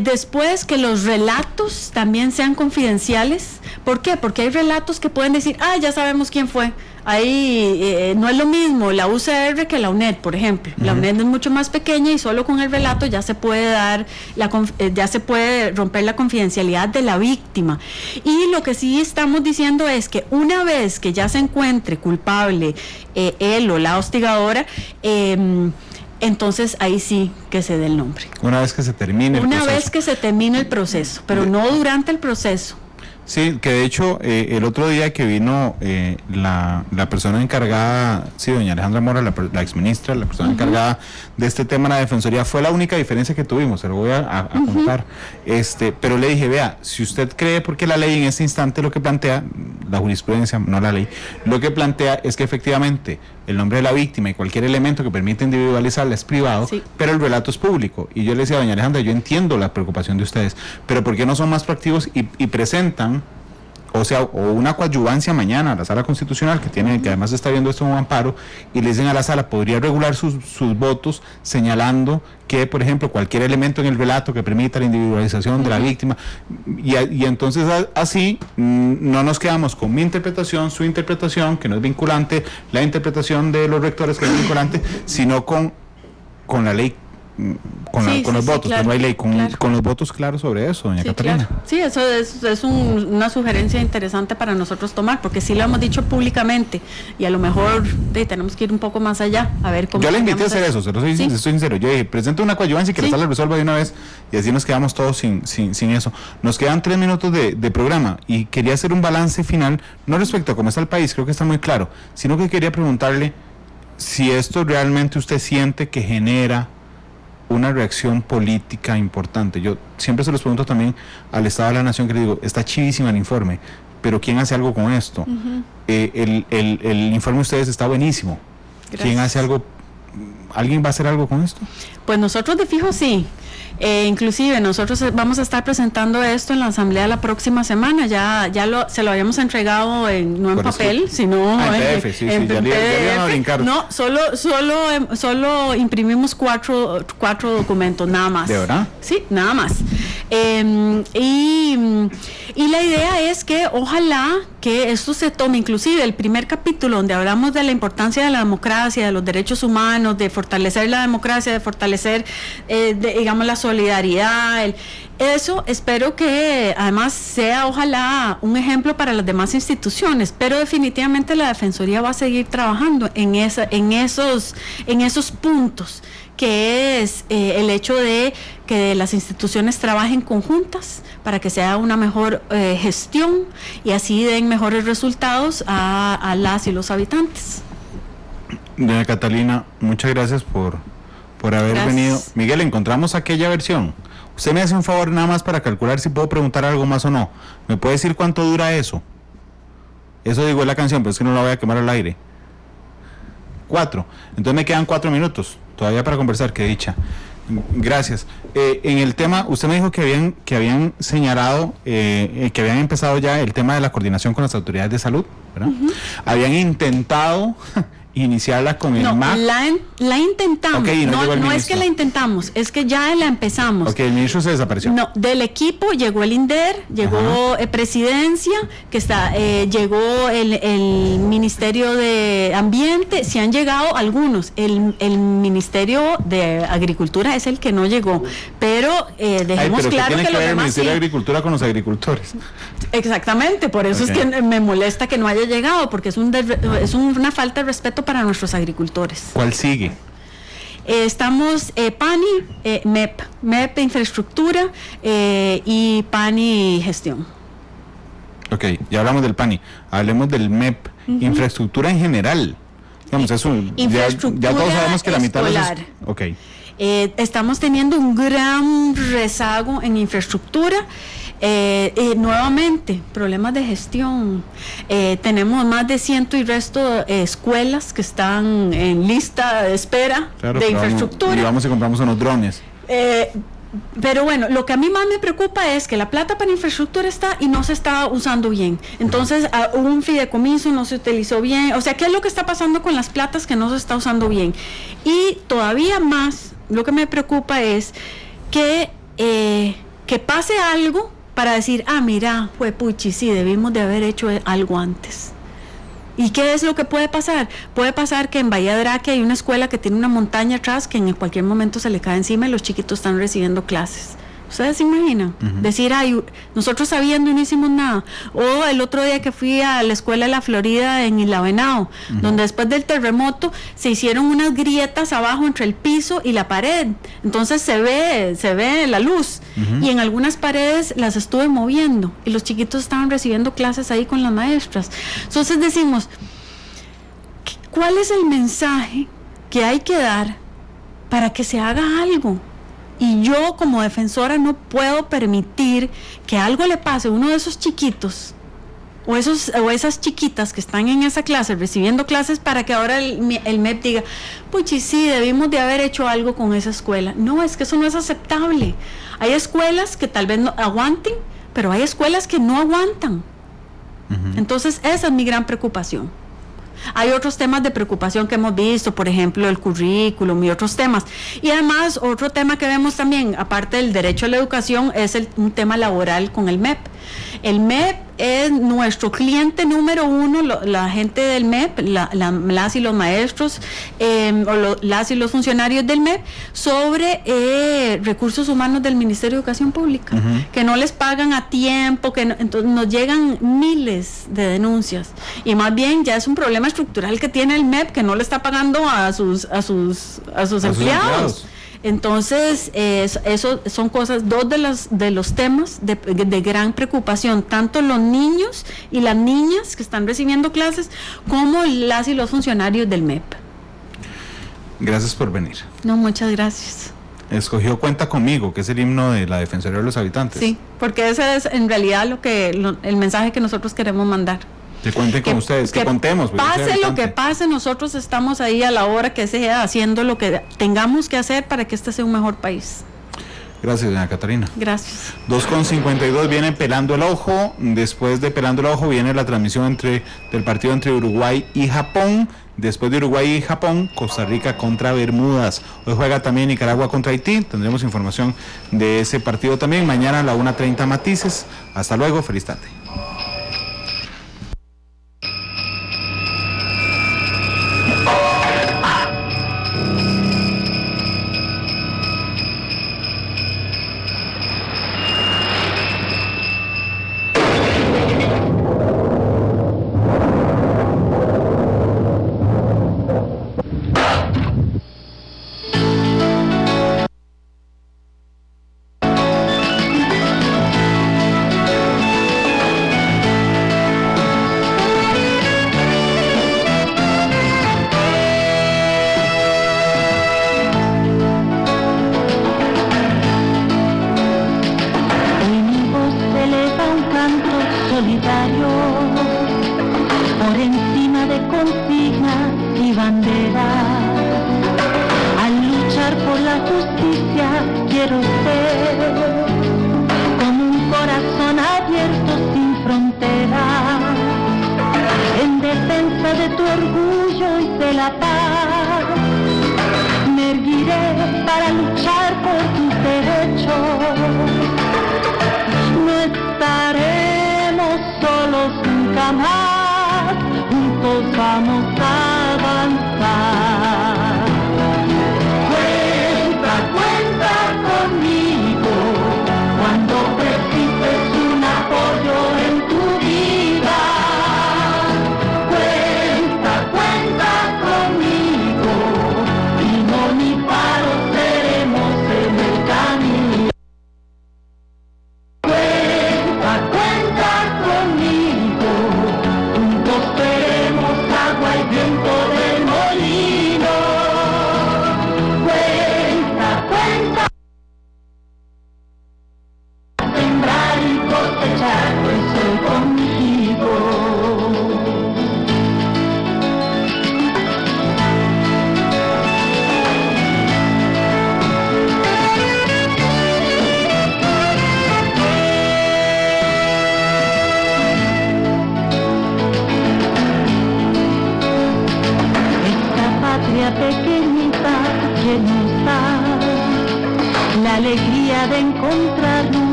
Después, que los relatos también sean confidenciales. ¿Por qué? Porque hay relatos que pueden decir, ya sabemos quién fue. Ahí no es lo mismo la UCR que la UNED, por ejemplo. La UNED es mucho más pequeña y solo con el relato ya se puede ya se puede romper la confidencialidad de la víctima. Y lo que sí estamos diciendo es que una vez que ya se encuentre culpable él o la hostigadora, entonces ahí sí que se dé el nombre. Una vez que se termine el proceso. Una vez que se termine el proceso, pero no durante el proceso. Sí, que de hecho el otro día que vino la persona encargada, sí, doña Alejandra Mora, la exministra, la persona encargada de este tema en la Defensoría, fue la única diferencia que tuvimos, se lo voy a contar. Pero le dije, vea, si usted cree, porque la ley en este instante lo que plantea, la jurisprudencia, no la ley, lo que plantea es que efectivamente el nombre de la víctima y cualquier elemento que permite individualizarla es privado, sí, pero el relato es público. Y yo le decía a doña Alejandra, yo entiendo la preocupación de ustedes, pero ¿por qué no son más proactivos y presentan, o sea, o una coadyuvancia mañana a la Sala Constitucional, que además está viendo esto en un amparo, y le dicen a la Sala, podría regular sus votos señalando que, por ejemplo, cualquier elemento en el relato que permita la individualización de la víctima, y entonces así no nos quedamos con mi interpretación, su interpretación, que no es vinculante, la interpretación de los rectores, que no es vinculante, sino con la ley, con los votos, claro, pero no hay ley, con los votos claros sobre eso, doña Catalina. Claro. Sí, eso es una sugerencia interesante para nosotros tomar, porque sí lo hemos dicho públicamente, y a lo mejor tenemos que ir un poco más allá, a ver cómo... Yo le invité a hacer eso, se lo soy sincero, yo dije, presente una coadyuvancia y que la Sala resuelva de una vez, y así nos quedamos todos sin eso. Nos quedan 3 minutos de programa, y quería hacer un balance final, no respecto a cómo está el país, creo que está muy claro, sino que quería preguntarle si esto realmente usted siente que genera una reacción política importante. Yo siempre se los pregunto también al Estado de la Nación, que le digo, está chivísima el informe, pero ¿quién hace algo con esto? El informe de ustedes está buenísimo. Gracias. ¿Quién hace algo? ¿Alguien va a hacer algo con esto? Pues nosotros de fijo sí. Inclusive nosotros vamos a estar presentando esto en la asamblea la próxima semana. Se lo habíamos entregado no en papel, sino en PDF. En PDF. No, solo imprimimos cuatro documentos, nada más. ¿De verdad? Sí, nada más. Y la idea es que ojalá que esto se tome, inclusive el primer capítulo donde hablamos de la importancia de la democracia, de los derechos humanos, de fortalecer la democracia, de fortalecer, digamos, la solidaridad, eso espero que además sea ojalá un ejemplo para las demás instituciones, pero definitivamente la Defensoría va a seguir trabajando en esos puntos, que es el hecho de que las instituciones trabajen conjuntas para que sea una mejor gestión y así den mejores resultados a las y los habitantes. Doña Catalina, muchas gracias por haber venido. Miguel, encontramos aquella versión. Usted me hace un favor nada más para calcular si puedo preguntar algo más o no. ¿Me puede decir cuánto dura eso? Eso digo es la canción, pero es que no la voy a quemar al aire. 4. Entonces me quedan 4 minutos todavía para conversar, qué dicha. Gracias. En el tema, usted me dijo que habían señalado, que habían empezado ya el tema de la coordinación con las autoridades de salud, ¿verdad? Habían intentado iniciarla con el MAC. La intentamos. Okay, no es que la intentamos, es que ya la empezamos. Ok, el ministro se desapareció. No, del equipo llegó el INDER, llegó Presidencia, llegó el Ministerio de Ambiente, sí han llegado algunos. El Ministerio de Agricultura es el que no llegó, pero dejemos claro que los demás. El Ministerio de Agricultura con los agricultores. Exactamente, por eso es que me molesta que no haya llegado, porque es una falta de respeto para nuestros agricultores. ¿Cuál sigue? Estamos PANI, MEP Infraestructura y PANI Gestión. Ok, ya hablamos del PANI, hablemos del MEP, Infraestructura en general. Vamos, eso ya todos sabemos que la mitad de los... Ok. Estamos teniendo un gran rezago en infraestructura. Nuevamente, problemas de gestión. Tenemos más de 100 y resto escuelas que están en lista de espera de infraestructura. Y vamos y compramos unos drones. Pero bueno, lo que a mí más me preocupa es que la plata para infraestructura está y no se está usando bien. Entonces, hubo un fideicomiso, no se utilizó bien. O sea, ¿qué es lo que está pasando con las platas que no se está usando bien? Y todavía más, lo que me preocupa es que pase algo para decir, mira, juepuchi, sí, debimos de haber hecho algo antes. ¿Y qué es lo que puede pasar? Puede pasar que en Bahía Draque hay una escuela que tiene una montaña atrás que en cualquier momento se le cae encima y los chiquitos están recibiendo clases. ¿Ustedes se imaginan? Decir, ay, nosotros sabiendo y no hicimos nada. O el otro día que fui a la escuela de la Florida en Isla Venado, donde después del terremoto se hicieron unas grietas abajo entre el piso y la pared. Entonces se ve la luz. Y en algunas paredes las estuve moviendo y los chiquitos estaban recibiendo clases ahí con las maestras. Entonces decimos, ¿cuál es el mensaje que hay que dar para que se haga algo? Y yo como defensora no puedo permitir que algo le pase a uno de esos chiquitos o esas chiquitas que están en esa clase recibiendo clases para que ahora el MEP diga, puchi, sí, debimos de haber hecho algo con esa escuela. No, es que eso no es aceptable. Hay escuelas que tal vez no aguanten, pero hay escuelas que no aguantan. Entonces esa es mi gran preocupación. Hay otros temas de preocupación que hemos visto, por ejemplo, el currículum y otros temas. Y además, otro tema que vemos también, aparte del derecho a la educación, es un tema laboral con el MEP. El MEP es nuestro cliente número uno, la gente del MEP, las y los maestros, las y los funcionarios del MEP, sobre recursos humanos del Ministerio de Educación Pública, que no les pagan a tiempo, entonces nos llegan miles de denuncias. Y más bien ya es un problema estructural que tiene el MEP, que no le está pagando a sus empleados. Entonces, eso son cosas, dos de los temas de gran preocupación, tanto los niños y las niñas que están recibiendo clases, como las y los funcionarios del MEP. Gracias por venir. No, muchas gracias. Escogió Cuenta Conmigo, que es el himno de la Defensoría de los Habitantes. Sí, porque ese es en realidad el mensaje que nosotros queremos mandar. Que cuenten con ustedes, que contemos. Pase lo que pase, nosotros estamos ahí a la hora que sea, haciendo lo que tengamos que hacer para que este sea un mejor país. Gracias, doña Catarina. Gracias. 2:52 viene Pelando el Ojo. Después de Pelando el Ojo viene la transmisión del partido entre Uruguay y Japón. Después de Uruguay y Japón, Costa Rica contra Bermudas. Hoy juega también Nicaragua contra Haití. Tendremos información de ese partido también. Mañana a la 1:30 Matices. Hasta luego, feliz tarde.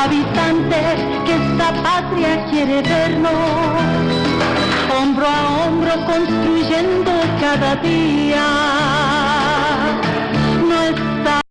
habitantes, que esta patria quiere vernos, hombro a hombro construyendo cada día